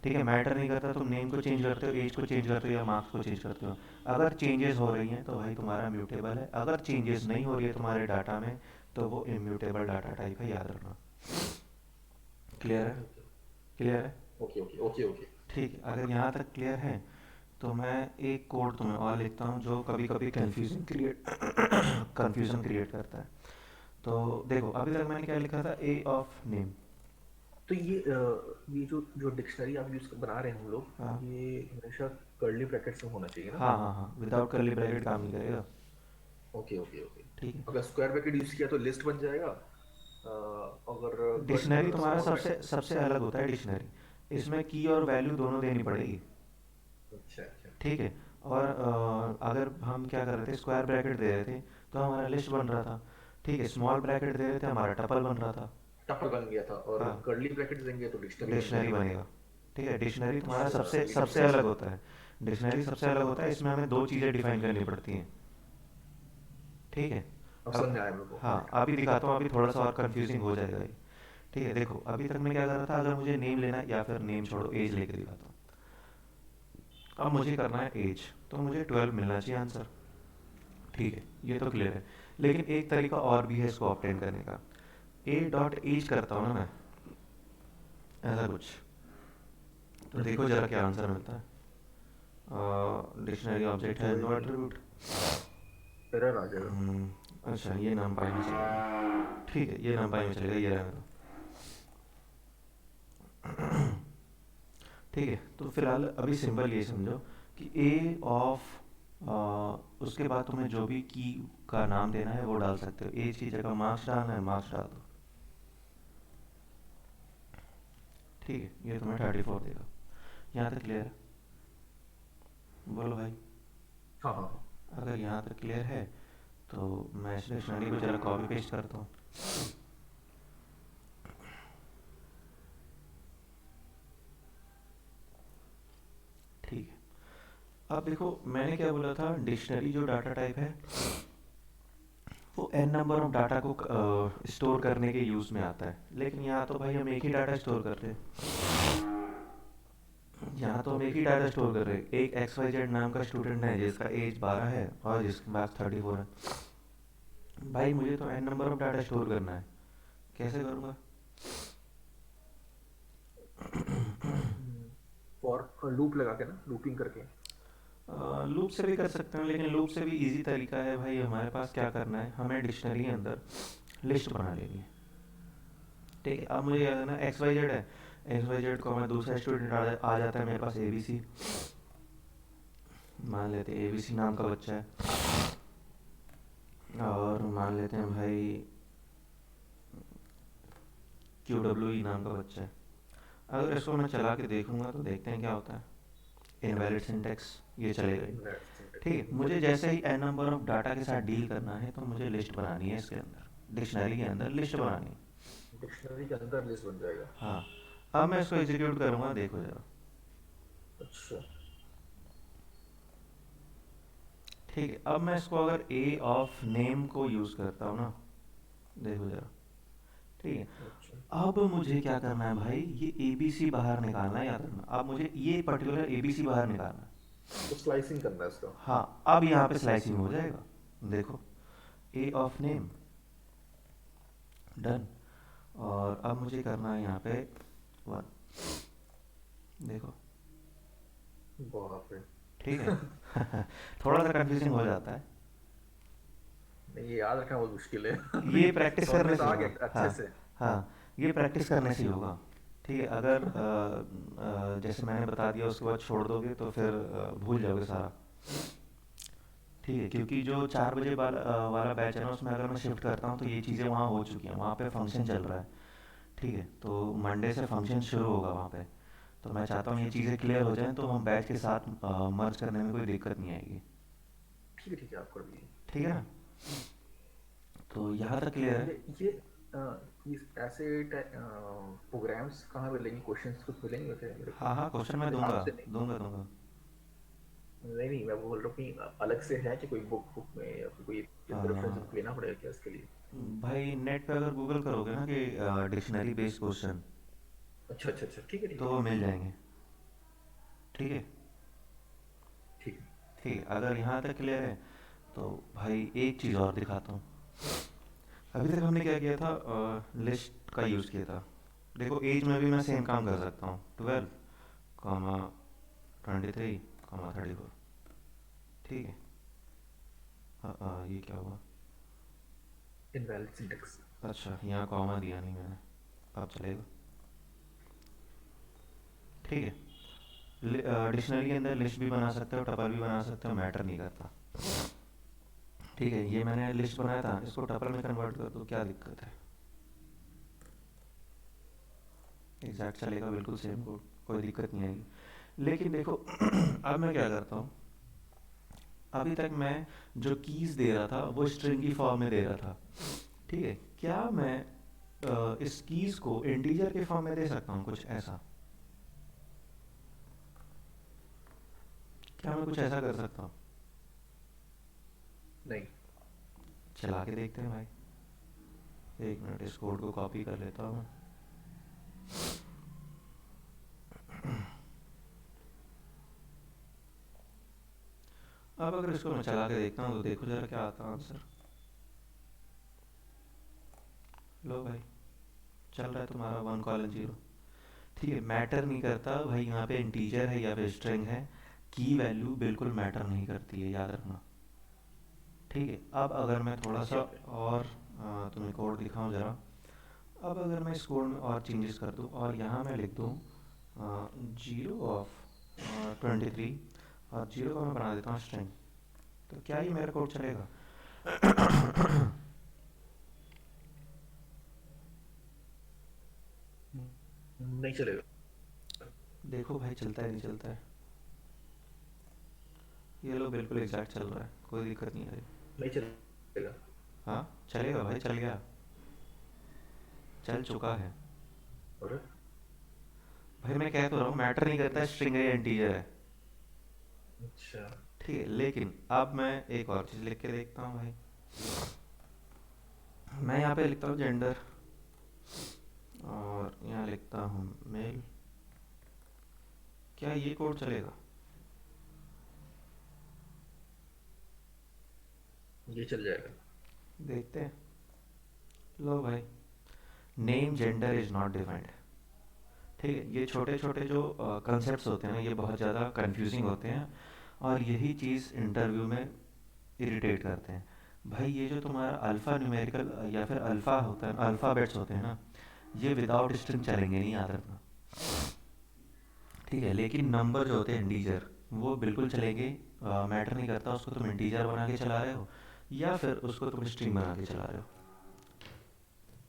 ठीक है, मैटर नहीं करता तुम नेम को चेंज करते हो, एज को चेंज करते हो या मार्क्स को चेंज करते हो। अगर चेंजेस हो रही हैं तो भाई तुम्हारा म्यूटेबल है, अगर चेंजेस नहीं हो रही है तुम्हारे डाटा में तो वो इम्यूटेबल डाटा टाइप है, याद रखना। क्लियर है? ओके क्लियर है? Okay okay okay okay. ठीक है, अगर यहाँ तक क्लियर है तो मैं एक कोड तुम्हें और लिखता हूँ जो कभी कभी कन्फ्यूजन क्रिएट करता है। तो देखो, अभी तक मैंने क्या लिखा था, ए ऑफ नेम। तो ये जो जो डिक्शनरी आप यूज बना रहे हैं हम हाँ लोग, ये हमेशा कर्ली ब्रैकेट्स में होना चाहिए ना? हाँ हाँ हाँ, विदाउट कर्ली ब्रैकेट काम नहीं करेगा। Okay okay okay. ठीक है, अगर स्क्वायर ब्रैकेट यूज किया तो लिस्ट बन जाएगा, अगर डिक्शनरी तुम्हारा स्मॉल सबसे ब्रैकेट। सबसे अलग होता है डिक्शनरी। इसमें की और वैल्यू दोनों देनी पड़ेगी। अच्छा अच्छा। ठीक है। और अगर हम क्या कर रहे थे, स्क्वायर ब्रैकेट दे रहे थे तो हमारा लिस्ट बन रहा था। ठीक है, स्मॉल ब्रैकेट दे रहे थे हमारा टपल बन रहा था। टपल बन गया था, और हाँ, कर्ली ब्रैकेट देंगे तो डिक्शनरी बन डिक्शनरी जाएगा। बनेगा। ठीक है, डिक्शनरी तुम्हारा अच्छा, सबसे ये सबसे डिफरेंस अलग है। होता है। डिक्शनरी सबसे अलग होता है, इसमें हमें दो चीज़ें डिफाइन करनी पड़ती हैं। ठीक है। अब समझ अब में आया मेरे को। हाँ, अभी दिखाता हूँ, अभी थोड़ा सा और कंफ्यूजिंग हो जाएगा ये। ठीक है, देखो अभी तक मैं क्या कर रहा था, अगर मुझे नेम लेना है या फिर नेम छोड़ो एज लेके दिखाता हूँ। अब मुझे करना है एज, तो मुझे 12 मिलना चाहिए आंसर। ठीक है, ये तो क्लियर है। लेकिन एक तरीका और भी है इसको ऑप्टेन करने का। ए डॉट एज करता हूँ ना मैं, ऐसा कुछ, तो देखो जरा क्या आंसर मिलता है। डिक्शनरी ऑब्जेक्ट है जो नो नहीं, एट्रीब्यूट। एरर आ जाएगा। अच्छा, ये नाम पाई में चलेगा। ठीक है, ये नाम पाई में चलेगा, ये रहने दो। ठीक है, तो फिलहाल अभी सिंपल ये समझो कि ए ऑफ, उसके बाद तुम्हें जो भी की का नाम देना है वो डाल सकते हो। एज की जगह मार्क्स डालना है, मार्क्स डाल दो। ठीक है, ये तुम्हें 34 देगा। यहाँ तक क्लियर है? बोलो भाई। हाँ हाँ हाँ। अगर यहाँ तक क्लियर है तो मैं इस डिक्शनरी को जरा कॉपी पेस्ट करता हूँ। ठीक है, अब देखो मैंने क्या बोला था, डिक्शनरी जो डाटा टाइप है वो एन नंबर ऑफ डाटा को स्टोर करने के यूज़ में आता है। लेकिन यहाँ तो भाई हम एक ही डाटा स्टोर कर रहे हैं। यहाँ तो हम एक ओके। ही डाटा स्टोर कर रहे हैं। एक एक्स वाई जेड नाम का स्टूडेंट है जिसका एज 12 है और जिसके पास 34 है। भाई मुझे तो N number of data store करना है, कैसे करूँगा? फॉर लूप लगा के ना, लूपिंग करके। लूप से भी कर सकते हैं, लेकिन लूप से भी इजी तरीका है भाई। हमारे पास क्या करना है, हमें डिक्शनरी के अंदर लिस्ट बना लेनी है। ठीक है, अब मुझे याद है ना, एक्स वाई जेड है, एक्स वाई जेड को मैं दूसरा स्टूडेंट आ जाता है मेरे पास ए बी सी। मान लेते हैं ए बी सी नाम का बच्चा है, और मान लेते हैं भाई क्यू डब्ल्यू ई नाम का बच्चा है। अगर इसको मैं चला के देखूंगा तो देखते हैं क्या होता है। इनवैलिड सिंटेक्स, ये चलेगा ही। Invalid syntax. ठीक है, मुझे जैसे ही एन नंबर ऑफ डाटा के साथ डील करना है तो मुझे लिस्ट बनानी है, इसके अंदर डिक्शनरी के अंदर लिस्ट बनानी है। डिक्शनरी के अंदर लिस्ट बन जाएगा। हाँ, अब मैं इसको एग्जीक्यूट करूँगा, देखो जरा। अच्छा। ठीक है, अब मैं इसको अगर ए ऑफ नेम को यूज़ करता हूँ ना, देखो जरा। ठीक है, अच्छा, अब मुझे क्या करना है भाई, ये ए बी सी बाहर निकालना है, याद रखना। अब मुझे ये पर्टिकुलर ए बी सी बाहर निकालना है। तो स्लाइसिंग करना है इसका। हाँ, अब यहाँ पे स्लाइसिंग हो जाएगा। देखो, ए ऑफ नेम डन। और अब मुझे करना है यहाँ पे 1। देखो, बाप रे। ठीक है। थोड़ा सा कंफ्यूजिंग हो जाता है। नहीं, ये याद रखना बहुत मुश्किल है। अभी ये प्रैक्टिस समझ में करने तो से आ होगा। गया अच्छे हाँ से। हाँ, ये प्रैक्टिस करने से ही होगा। ठीक है, अगर जैसे मैंने बता दिया उसके बाद छोड़ दोगे तो फिर भूल जाओगे सारा। ठीक है, क्योंकि जो 4 बजे वाला बैच है ना, उसमें अगर मैं शिफ्ट करता हूँ तो ये चीज़ें वहाँ हो चुकी हैं, वहाँ पे फंक्शन चल रहा है। ठीक है, तो मंडे से फंक्शन शुरू होगा वहाँ पे। तो मैं चाहता हूँ ये चीज़ें क्लियर हो जाएं तो हम बैच के साथ मर्ज करने में कोई दिक्कत नहीं आएगी। ठीक है, आप कर दीजिए। ठीक है ना, तो यहाँ तक क्लियर है। ये अ, ये ऐसे प्रोग्राम्स कहाँ मिलेंगे, क्वेश्चंस कुछ मिलेंगे क्या मेरे को? हाँ हाँ, क्वेश्चन मैं दूंगा, आपसे नहीं, दूंगा दूंगा। नहीं, मैं बोल रहा हूँ कि अलग से है कि कोई बुक बुक में या फिर कोई अ, रेफरेंस बुक लेना पड़ेगा क्या इसके लिए? भाई नेट पे अगर गूगल करोगे ना कि डिक्शनरी बेस्ड क्वेश्चन, अच्छा, ठीक तो वो है। मिल जाएंगे। ठीक है। ठीक है। ठीक है, अगर यहाँ तक क्लियर है तो भाई एक चीज़ और दिखाता हूँ। अभी तक हमने क्या किया था, लिस्ट का यूज़ किया था। देखो एज में भी मैं सेम काम कर सकता हूँ, 12, 23, 34। ठीक है। ये क्या हुआ? Invalid syntax. अच्छा, यहाँ कॉमा दिया नहीं मैंने, अब चलेगा। ठीक है, डिक्शनरी के अंदर लिस्ट भी बना सकते हो, टपल भी बना सकते हो, मैटर नहीं करता। ठीक है, ये मैंने लिस्ट बनाया था, इसको टपल में कन्वर्ट कर दो, क्या दिक्कत है? एग्जैक्ट चलेगा, बिल्कुल सेम कोड, कोई दिक्कत नहीं आएगी। लेकिन देखो अब मैं क्या करता हूँ, अभी तक मैं जो कीज दे रहा था वो स्ट्रिंग की फॉर्म में दे रहा था। ठीक है, क्या मैं इस कीज को इंटीजर के फॉर्म में दे सकता हूँ, कुछ ऐसा? क्या मैं कुछ ऐसा कर सकता हूँ? नहीं। चला के देखते हैं भाई। एक मिनट, इस कोड को कॉपी कर लेता हूँ। अब अगर इसको मैं चला के देखता हूँ तो देखो जरा क्या आता है आंसर। लो भाई, चल रहा है तुम्हारा 1:0। ठीक है, मैटर नहीं करता भाई, यहाँ पे इंटीजर है या फिर स्ट्रिंग है, की वैल्यू बिल्कुल मैटर नहीं करती है, याद रखना। ठीक है, अब अगर मैं थोड़ा सा ठीक है। और तुम्हें कोड दिखाऊं जरा। अब अगर मैं इस कोड में और चेंजेस कर दूं और यहाँ मैं लिख दूं 0 of 23, और 0 का मैं बना देता हूँ स्ट्रिंग, तो क्या ये मेरा कोड चलेगा? नहीं चलेगा। देखो भाई, चलता है नहीं चलता है? ये लो, बिल्कुल एग्जैक्ट चल रहा है, कोई दिक्कत नहीं आ रही। नहीं चलेगा। हाँ, चलेगा भाई, चल गया, चल चुका है। और भाई मैं कह तो रहा हूँ, मैटर नहीं करता स्ट्रिंग है या इंटीजर है। अच्छा। ठीक है, लेकिन अब मैं एक और चीज़ लिख के देखता हूँ भाई। मैं यहाँ पे लिखता हूँ जेंडर, और यहाँ लिखता हूँ मेल। क्या ये कोड चलेगा? ये चल जाएगा। देखते हैं। लो भाई, name gender is not defined. ठीक है, ये छोटे छोटे जो कंसेप्ट्स होते हैं ना, ये बहुत ज़्यादा कंफ्यूजिंग होते हैं, और यही चीज़ इंटरव्यू में इरिटेट करते हैं। भाई ये जो तुम्हारा अल्फ़ा न्यूमेरिकल या फिर अल्फ़ा होता है, अल्फ़ाबेट्स होते हैं ना, ये विदाउट स्ट्रिंग चलेंगे नहीं, याद रखना। ठीक है, लेकिन नंबर जो होते हैं इंटीजर, वो बिल्कुल चलेंगे। मैटर नहीं करता उसको तुम इंटीजर बना के चला रहे हो या फिर उसको तुम स्ट्रिंग बना के चला रहे हो।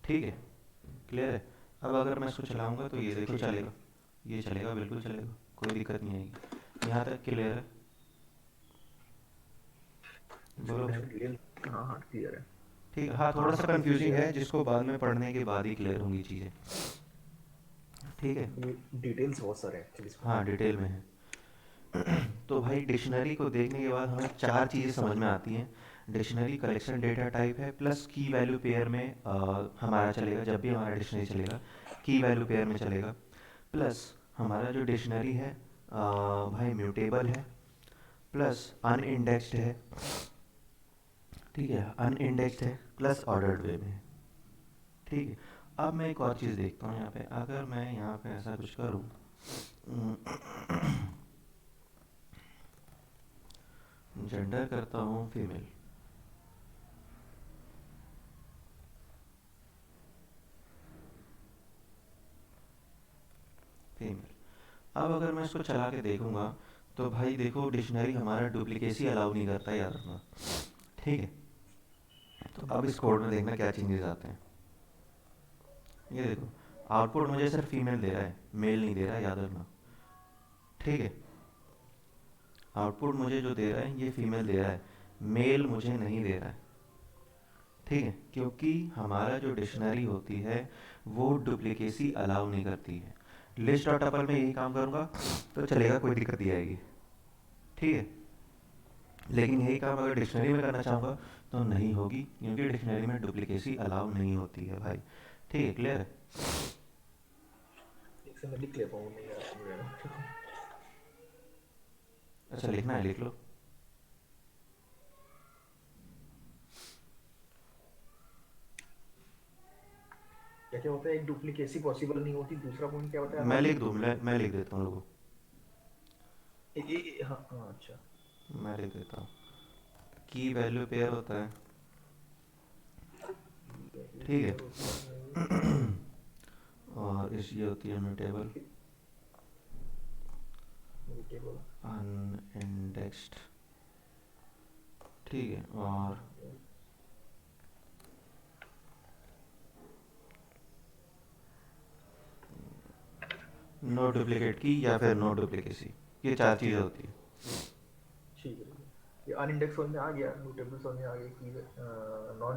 ठीक है, क्लियर है? अब अगर मैं इसको चलाऊंगा तो ये देखो ठीक है। चलेगा, ये चलेगा, बिल्कुल चलेगा, कोई दिक्कत नहीं आएगी। यहाँ तक क्लियर है? एक बोलो मिनट, भाई। इसको डिटेल। हाँ, क्लियर है। ठीक है, हाँ थोड़ा सा कंफ्यूजिंग है, जिसको बाद में पढ़ने के बाद ही क्लियर होंगी चीज़ें। ठीक है। डिटेल्स बहुत सारे हैं एक्चुअली इसमें। हाँ, डिटेल में है। तो भाई डिक्शनरी को देखने के बाद हमें 4 चीज़ें समझ में आती हैं। डिक्शनरी कलेक्शन डेटा टाइप है, प्लस की वैल्यू पेयर में हमारा चलेगा, जब भी हमारा डिक्शनरी चलेगा की वैल्यू पेयर में चलेगा। प्लस हमारा जो डिक्शनरी है भाई म्यूटेबल है, प्लस अनइंडेक्स्ड है। ठीक है, अनइंडेक्स्ड है प्लस ऑर्डर्ड वे में है। ठीक है, अब मैं एक और चीज़ देखता हूँ यहाँ पे, अगर मैं यहाँ पे ऐसा कुछ करूँ, जेंडर करता हूँ फीमेल। फीमेल। अब अगर मैं इसको चला के देखूंगा तो भाई देखो डिक्शनरी हमारा डुप्लीकेसी अलाउ नहीं करता, याद रखना। ठीक है, तो अब इस कोड में देखना क्या चेंजेस आते हैं। ये देखो, आउटपुट मुझे सिर्फ फीमेल दे रहा है, मेल नहीं दे रहा है, याद रखना। ठीक है, आउटपुट मुझे जो दे रहा है ये फीमेल दे रहा है, मेल मुझे नहीं दे रहा है। ठीक है, क्योंकि हमारा जो डिक्शनरी होती है वो डुप्लीकेसी अलाउ नहीं करती है। लिस्ट और टपल में यही काम करूंगा तो चलेगा, कोई दिक्कत नहीं आएगी। ठीक है, लेकिन यही काम अगर डिक्शनरी में करना चाहूँगा तो नहीं होगी, क्योंकि डिक्शनरी में डुप्लीकेसी अलाउ नहीं होती है भाई। ठीक है, क्लियर है? एक से मैं लिख लेता हूँ, नहीं यार मुझे ना। अच्छा, लिखना है लिख लो। क्या क्या होता है, एक डुप्लीकेसी पॉसिबल नहीं होती, दूसरा पॉइंट क्या होता है मैं आपने? लिख दूँ, मैं लिख देता हूँ, लोगों। हाँ हाँ, अच्छा। मैं लिख देता हूँ, की वैल्यू पेयर होता है। वैल्यू ठीक पेयर है, होता है। और इस ये होती है म्यूटेबल टेबल। अनइंडेक्स्ड। ठीक है, और नो डुप्लीकेट की या फिर नो डुप्लीकेसी, ये चार चीज़ें होती है। ठीक है, ये अनइंडेक्स समझ में आ गया, म्यूटेबल समझ में आ गया, की नॉन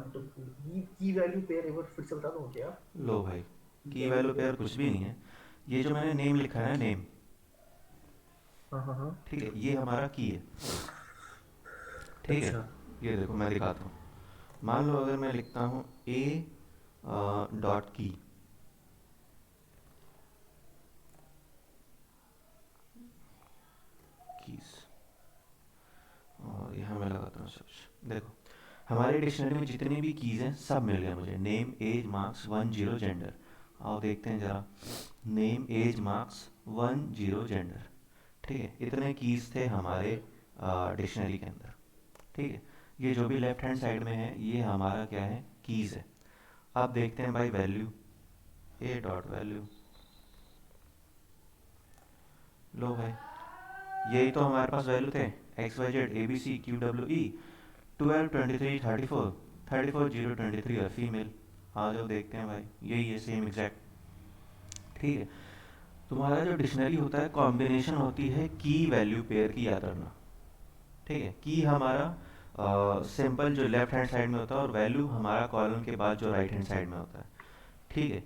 की वैल्यू पेयर एक बार फिर से बता दो क्या? लो भाई, की की वैल्यू वैल्यू पेयर। पेयर कुछ भी नहीं है। ये जो मैंने नेम लिखा है ना, नेम, हाँ हाँ हाँ। ठीक है, ये हमारा की है। ठीक है, अच्छा। ये देखो मैं दिखाता हूँ। मान लो अगर मैं लिखता हूँ ए डॉट की, कीज, और यहाँ मैं लगाता हूँ सर्च। देखो, हमारी डिक्शनरी में जितनी भी कीज़ हैं सब मिल गए मुझे, नेम एज मार्क्स 10 जेंडर। आओ देखते हैं ज़रा, नेम एज मार्क्स 10 जेंडर। ठीक है, इतने कीज़ थे हमारे डिक्शनरी के अंदर। ठीक है, ये जो भी लेफ्ट हैंड साइड में है ये हमारा क्या है, कीज़ है। अब देखते हैं भाई वैल्यू, ए डॉट वैल्यू। लो भाई, यही तो हमारे पास वैल्यू थे, X Y Z A B C Q W E, 12 23 34, 34 0 23 और फीमेल। आ जाओ देखते हैं भाई, यही है सेम एग्जैक्ट। ठीक है, तुम्हारा जो डिक्शनरी होता है कॉम्बिनेशन होती है की वैल्यू पेयर की, याद रखना। ठीक है, की हमारा सिंपल जो लेफ्ट हैंड साइड में होता है, और वैल्यू हमारा कॉलम के बाद जो राइट हैंड साइड में होता है। ठीक है,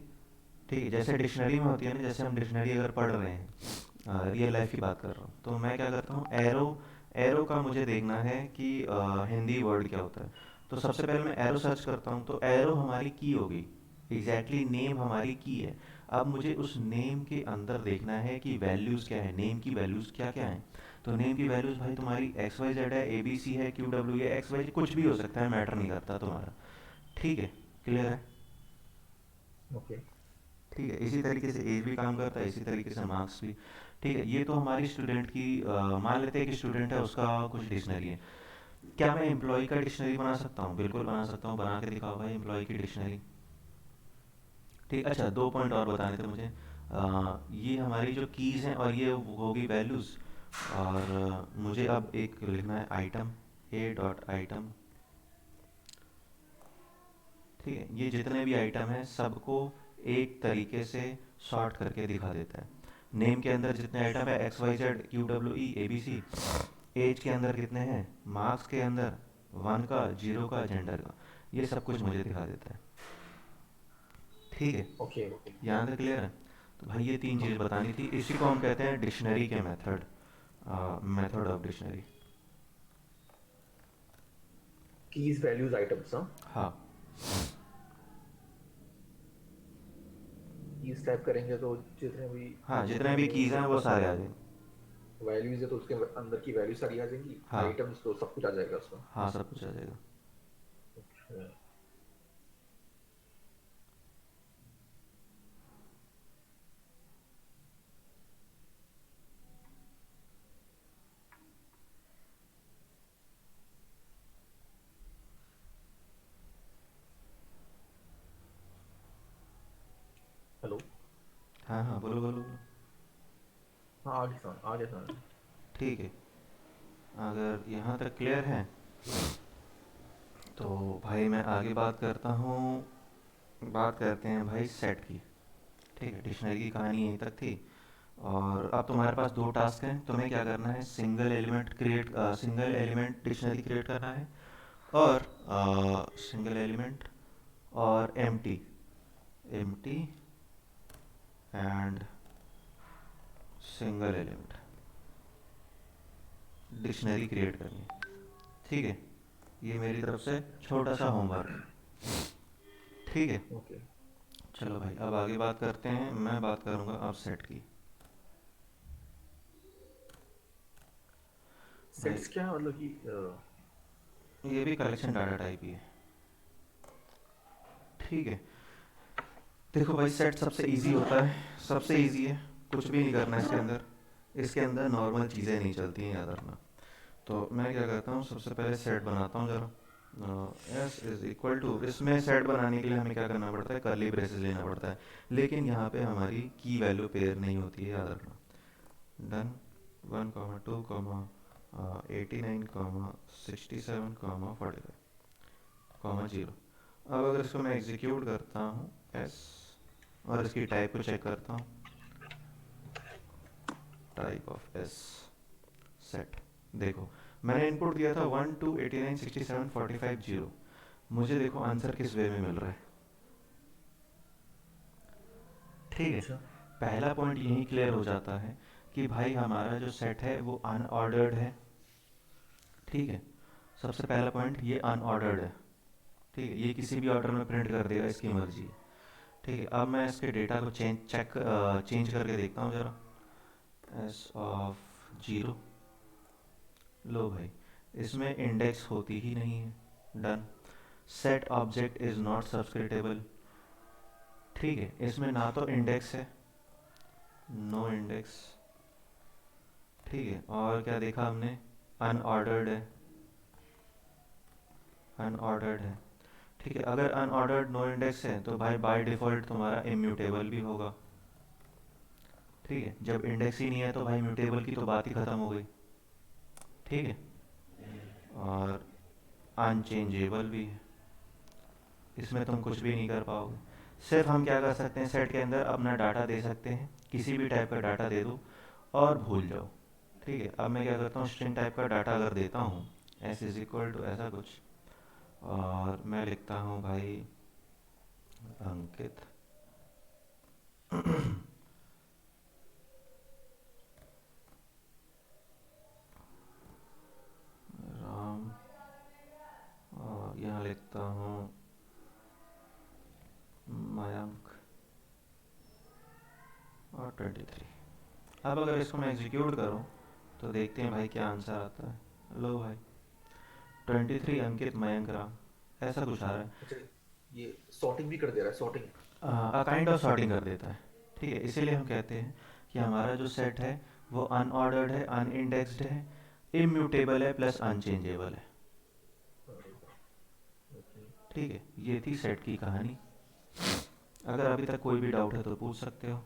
ठीक है, जैसे डिक्शनरी में होती है ना, जैसे हम डिक्शनरी अगर पढ़ रहे हैं, रियल लाइफ की बात कर रहा हूँ, तो मैं क्या करता हूँ, एरो, एरो का मुझे देखना है कि हिंदी वर्ड क्या होता है। तो सबसे पहले मैं एरो सर्च करता हूँ, तो एरो हमारी की होगी, एग्जैक्टली नेम हमारी की है। अब मुझे उस नेम के अंदर देखना है कि वैल्यूज़ क्या है, नेम की वैल्यूज़ क्या क्या है। तो नेम की वैल्यूज़ भाई तुम्हारी एक्स वाई जेड है, ए बी सी है, क्यू डब्ल्यू है, एक्स वाई, कुछ भी हो सकता है, मैटर नहीं करता तुम्हारा। ठीक है, क्लियर है? ओके। ठीक है, इसी तरीके से एज भी काम करता है, इसी तरीके से मार्क्स भी। ठीक है, ये तो हमारी स्टूडेंट की मान लेते हैं कि स्टूडेंट है, उसका कुछ डिक्शनरी है। क्या मैं एम्प्लॉय का डिक्शनरी बना सकता हूँ? बिल्कुल बना सकता हूँ, बना के दिखाओ भाई एम्प्लॉय की डिक्शनरी। ठीक, अच्छा, दो पॉइंट और बताने थे मुझे। ये हमारी जो कीज़ हैं और ये होगी वैल्यूज़, और मुझे अब एक लिखना है आइटम, ए डॉट आइटम। ठीक है, ये जितने भी आइटम हैं सबको एक तरीके से सॉर्ट करके दिखा देता है। नेम के अंदर जितने आइटम है, X Y Z Q W E A B C, एज के अंदर कितने हैं, मार्क्स के अंदर 1 का, 0 का, जेंडर का, ये सब कुछ मुझे दिखा देता है। ठीक है, ओके। यहाँ तक क्लियर है? तो भाई ये तीन चीज़ बतानी थी, इसी को हम कहते हैं डिक्शनरी के method, method of dictionary. Keys values items, हाँ। हाँ, कीज टाइप करेंगे तो जितने भी हाँ, जितने भी कीज़ नेम्स हैं है, वो सारे आ जाएंगे। वैल्यूज है तो उसके अंदर की वैल्यू सारी आ जाएंगी, हाँ, आइटम्स तो सब कुछ आ जाएगा उसमें। हाँ, सब कुछ आ जाएगा। अच्छा। हेलो। हाँ हाँ, बोलो बोलो बोलो। हाँ आगे समझ। ठीक है, अगर यहाँ तक क्लियर है तो भाई मैं आगे बात करता हूँ। बात करते हैं भाई सेट की। ठीक है, डिक्शनरी की कहानी यहीं तक थी। और अब तुम्हारे पास दो टास्क हैं, तुम्हें क्या करना है, सिंगल एलिमेंट डिक्शनरी क्रिएट करना है, और सिंगल एलिमेंट और empty empty and single element dictionary create करनी है। ठीक है, ये मेरी तरफ से छोटा सा होमवर्क है। ठीक है, ओके। चलो भाई अब आगे बात करते हैं। मैं बात करूंगा अब सेट की। भाई सेट्स क्या मतलब कि ये भी कलेक्शन डाटा टाइप ही है। ठीक है, देखो भाई सेट सबसे इजी होता है, सबसे इजी है, कुछ भी नहीं करना है इसके अंदर। इसके अंदर नॉर्मल चीज़ें नहीं चलती हैं, याद रखना। तो मैं क्या करता हूँ, सबसे पहले सेट बनाता हूँ जरा। एस इज इक्वल टू, इसमें सेट बनाने के लिए हमें क्या करना पड़ता है, कर्ली ब्रेसेस लेना पड़ता है। लेकिन यहाँ पे हमारी की वैल्यू पेयर नहीं होती है, याद रखना। डन, 1,2,89,67,45,0। अब अगर इसको मैं एग्जीक्यूट करता हूँ, एस, और इसकी टाइप को चेक करता हूँ, टाइप ऑफ एस सेट। देखो, मैंने इनपुट दिया था 1,2,89,67,45,0। मुझे देखो आंसर किस वे में मिल रहा है। ठीक है, अच्छा। पहला पॉइंट यही क्लियर हो जाता है कि भाई हमारा जो सेट है वो अनऑर्डर्ड है। ठीक है, सबसे पहला पॉइंट ये अनऑर्डर्ड है। ठीक है, ये किसी भी ऑर्डर में प्रिंट कर देगा, इसकी मर्जी है। ठीक है, अब मैं इसके डेटा को चेंज करके देखता हूँ जरा। एस ऑफ जीरो, लो भाई, इसमें इंडेक्स होती ही नहीं है। Done, set object is not subscriptable. ठीक है, इसमें ना तो इंडेक्स है, नो इंडेक्स। ठीक है, और क्या देखा हमने, अनऑर्डर्ड है, अनऑर्डर्ड है। ठीक है, अगर अनऑर्डर्ड नो इंडेक्स है तो भाई बाय डिफ़ॉल्ट तुम्हारा इम्यूटेबल भी होगा। ठीक है, जब इंडेक्स ही नहीं है तो भाई म्यूटेबल की तो बात ही ख़त्म हो गई। ठीक है, और अनचेंजेबल भी है, इसमें तुम कुछ भी नहीं कर पाओगे। सिर्फ हम क्या कर सकते हैं, सेट के अंदर अपना डाटा दे सकते हैं, किसी भी टाइप का डाटा दे दो और भूल जाओ। ठीक है, अब मैं क्या करता हूँ, स्ट्रिंग टाइप का डाटा अगर देता हूँ, एस इज इक्वल टू ऐसा कुछ, और मैं लिखता हूँ भाई अंकित राम, और यहाँ लिखता हूँ मयंक, और 23। अब अगर इसको मैं एग्जीक्यूट करूँ तो देखते हैं भाई क्या आंसर आता है। लो भाई, 23 अंकित मयंक राम, ऐसा कुछ आ रहा है। अच्छा, ये सॉर्टिंग भी कर दे रहा है, सॉर्टिंग। काइंड ऑफ सॉर्टिंग कर देता है। ठीक है, इसीलिए हम कहते हैं कि हमारा जो सेट है वो अनऑर्डर्ड है, अनइंडेक्स्ड है, इम्यूटेबल है, प्लस अनचेंजेबल है। अरे वाह। ओके। ठीक है, ये थी सेट की कहानी। अगर अभी तक कोई भी डाउट है तो पूछ सकते हो।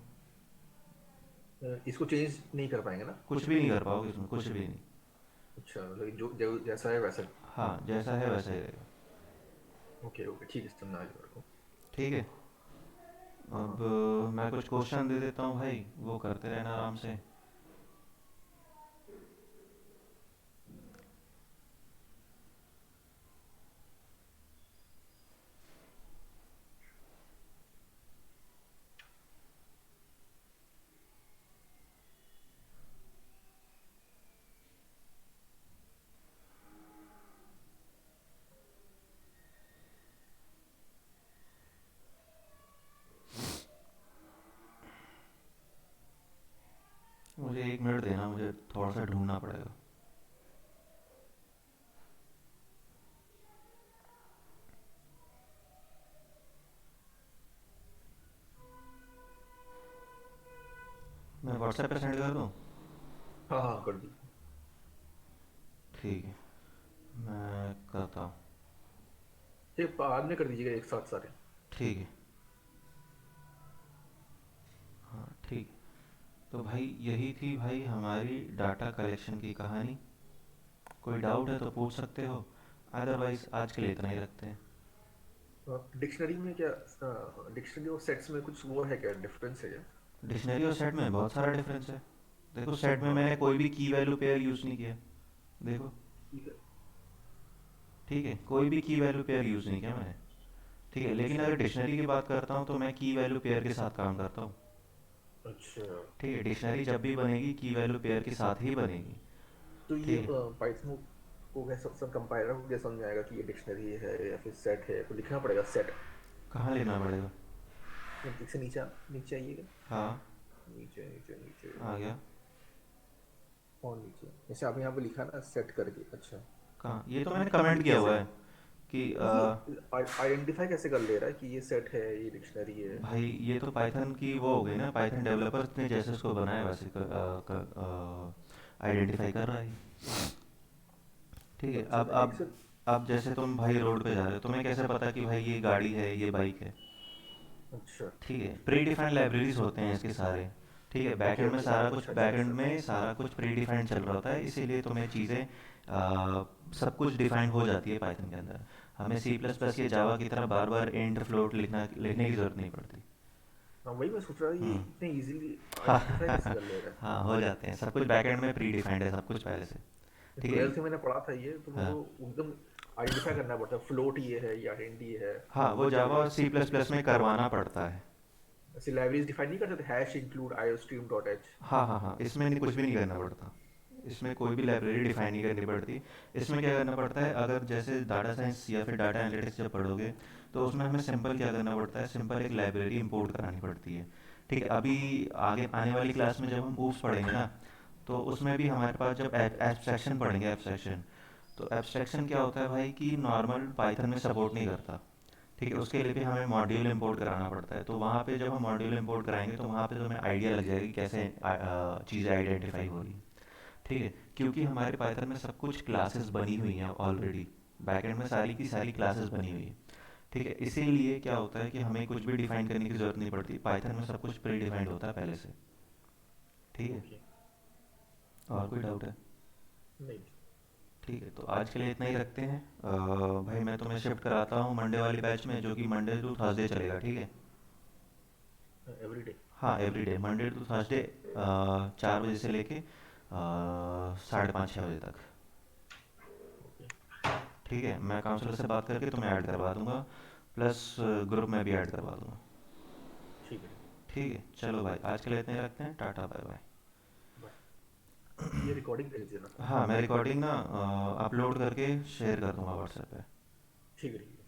इसको चेंज नहीं कर पाएंगे ना? कुछ भी नहीं कर पाओगे इसमें, कुछ भी नहीं। अच्छा, मतलब जैसा है वैसा। हाँ, जैसा है वैसा ही रहेगा। ओके ओके, ठीक है, समझ आ गया मेरे को। ठीक है, हाँ अब हाँ। मैं कुछ क्वेश्चन दे देता हूँ भाई, वो करते रहना आराम से। मुझे 1 मिनट देना, मुझे थोड़ा सा ढूंढना पड़ेगा। मैं व्हाट्सएप पे सेंड कर दूँ? हाँ हाँ, कर दीजिए। ठीक है, मैं करता हूँ। ठीक, बाद में कर दीजिएगा एक साथ सारे। ठीक है, हाँ ठीक है। तो भाई यही थी भाई हमारी डाटा कलेक्शन की कहानी। कोई डाउट है तो पूछ सकते हो, अदरवाइज आज के लिए इतना ही रखते हैं। डिक्शनरी में क्या, डिक्शनरी और सेट्स में कुछ वो है क्या, डिफरेंस है क्या? डिक्शनरी और सेट में बहुत सारा डिफरेंस है। देखो सेट में हाँ मैंने मतलब कोई भी की वैल्यू पेयर यूज़ नहीं किया। देखो, ठीक है। ठीक है, कोई भी की वैल्यू पेयर यूज़ नहीं किया मैंने। ठीक है, लेकिन अगर डिक्शनरी की बात करता हूँ तो मैं की वैल्यू पेयर के साथ काम करता हूँ। अच्छा, ठीक है, डिक्शनरी जब भी बनेगी की वैल्यू पेयर के साथ ही बनेगी। तो ये ठीक है, पाइथन को कैसे सब कंपाइलर को कैसे समझ में आएगा कि ये डिक्शनरी है या फिर सेट है? तो लिखना पड़ेगा सेट। कहाँ लिखना पड़ेगा? एक से नीचे, नीचे आइएगा। हाँ, नीचे नीचे नीचे, आ गया। और नीचे जैसे आप यहाँ पे लिखा ना सेट करके, अच्छा। कहाँ? ये तो मैंने ये कमेंट किया कैसे, हुआ है कि ये आइडेंटिफाई कैसे कर ले रहा है कि ये सेट है ये डिक्शनरी है? भाई ये तो पाइथन की वो हो गई ना, पाइथन डेवलपर्स ने जैसे उसको बनाया वैसे आइडेंटिफाई कर रहा है। ठीक है, अच्छा, मैं एक से, अब जैसे तुम भाई रोड पे जा रहे हो, तुम्हें कैसे पता कि भाई ये गाड़ी है ये बाइक है? अच्छा, ठीक है, प्री डिफाइंड लाइब्रेरीज होते हैं इसके सारे। ठीक है, ओके बैकएंड में ओके, सारा कुछ, अच्छा अच्छा बैकएंड अच्छा। में सारा कुछ प्री डिफाइंड चल रहा होता है, इसीलिए तुम्हें चीज़ें सब कुछ डिफाइंड हो जाती है पाइथन के अंदर। हमें सी प्लस प्लस या जावा की तरह बार बार एंड फ्लोट लिखने की ज़रूरत नहीं पड़ती। हाँ वही मैं सोच रहा था, ये हम्म। इतने इजीली हाँ, आइडेंटिफाई कैसे कर ले रहा है? हाँ, हो जाते हैं, सब कुछ बैकएंड में प्री डिफाइंड है सब कुछ पहले से। ठीक है। 12th में मैंने पढ़ा था ये, तो मेरे हाँ, को एकदम आइडेंटिफाई करना पड़ता है, फ्लोट ये है, ये आइडेंटिटी है। हाँ, वो फिर जावा और सी प्लस प्लस में करवाना पड़ता है। ऐसे लाइब्रेरीज डिफाइन नहीं करते थे, hash include iostream dot H. हाँ, हाँ, हाँ, इसमें नहीं, कुछ भी नहीं करना पड़ता। इसमें कोई भी लाइब्रेरी डिफाइन नहीं करनी पड़ती। इसमें क्या करना पड़ता है, अगर जैसे डाटा साइंस या फिर डाटा एनालिटिक्स जब पढ़ोगे, तो उसमें हमें सिंपल क्या करना पड़ता है, सिंपल एक लाइब्रेरी इंपोर्ट करानी पड़ती है। ठीक है, अभी आगे आने वाली क्लास में जब हम ऊप्स पढ़ेंगे ना, तो उसमें भी हमारे पास जब एब्स्ट्रैक्शन पढ़ेंगे, एब्स्ट्रैक्शन, तो एब्स्ट्रैक्शन क्या होता है भाई कि नॉर्मल पाइथन में सपोर्ट नहीं करता। ठीक है, उसके लिए भी हमें मॉड्यूल इंपोर्ट कराना पड़ता है, तो वहाँ पे जब हम मॉड्यूल इंपोर्ट कराएंगे तो वहाँ पे तो हमें आइडिया लग जाएगी कैसे चीज़ें आइडेंटिफाई हो रही। ठीक है, क्योंकि हमारे पाइथन में सब कुछ क्लासेस बनी हुई हैं ऑलरेडी, बैकएंड में सारी की सारी क्लासेस बनी हुई है। ठीक है, इसीलिए क्या होता है कि हमें कुछ भी डिफाइन करने की ज़रूरत नहीं पड़ती, पाइथन में सब कुछ प्री डिफाइंड होता है पहले से। ठीक है, ओके। और कोई डाउट है? नहीं, ठीक है, तो आज के लिए इतना ही रखते हैं। भाई मैं तुम्हें शिफ्ट कराता हूँ मंडे वाली बैच में, जो कि मंडे टू थर्सडे चलेगा। ठीक है। एवरीडे। हाँ, एवरीडे मंडे टू थर्सडे, 4 बजे से लेके 5:30-6 बजे तक। ओके, ठीक है, मैं काउंसलर से बात करके तुम्हें ऐड करवा दूंगा, प्लस ग्रुप में भी ऐड करवा दूंगा। ठीक है। ठीक है, चलो भाई आज के लिए इतने ही रखते हैं, टाटा बाय बाय। बाय। ये रिकॉर्डिंग भेज देना। हाँ, मैं रिकॉर्डिंग ना अपलोड करके शेयर कर दूंगा व्हाट्सएप पे। ठीक है ठीक है।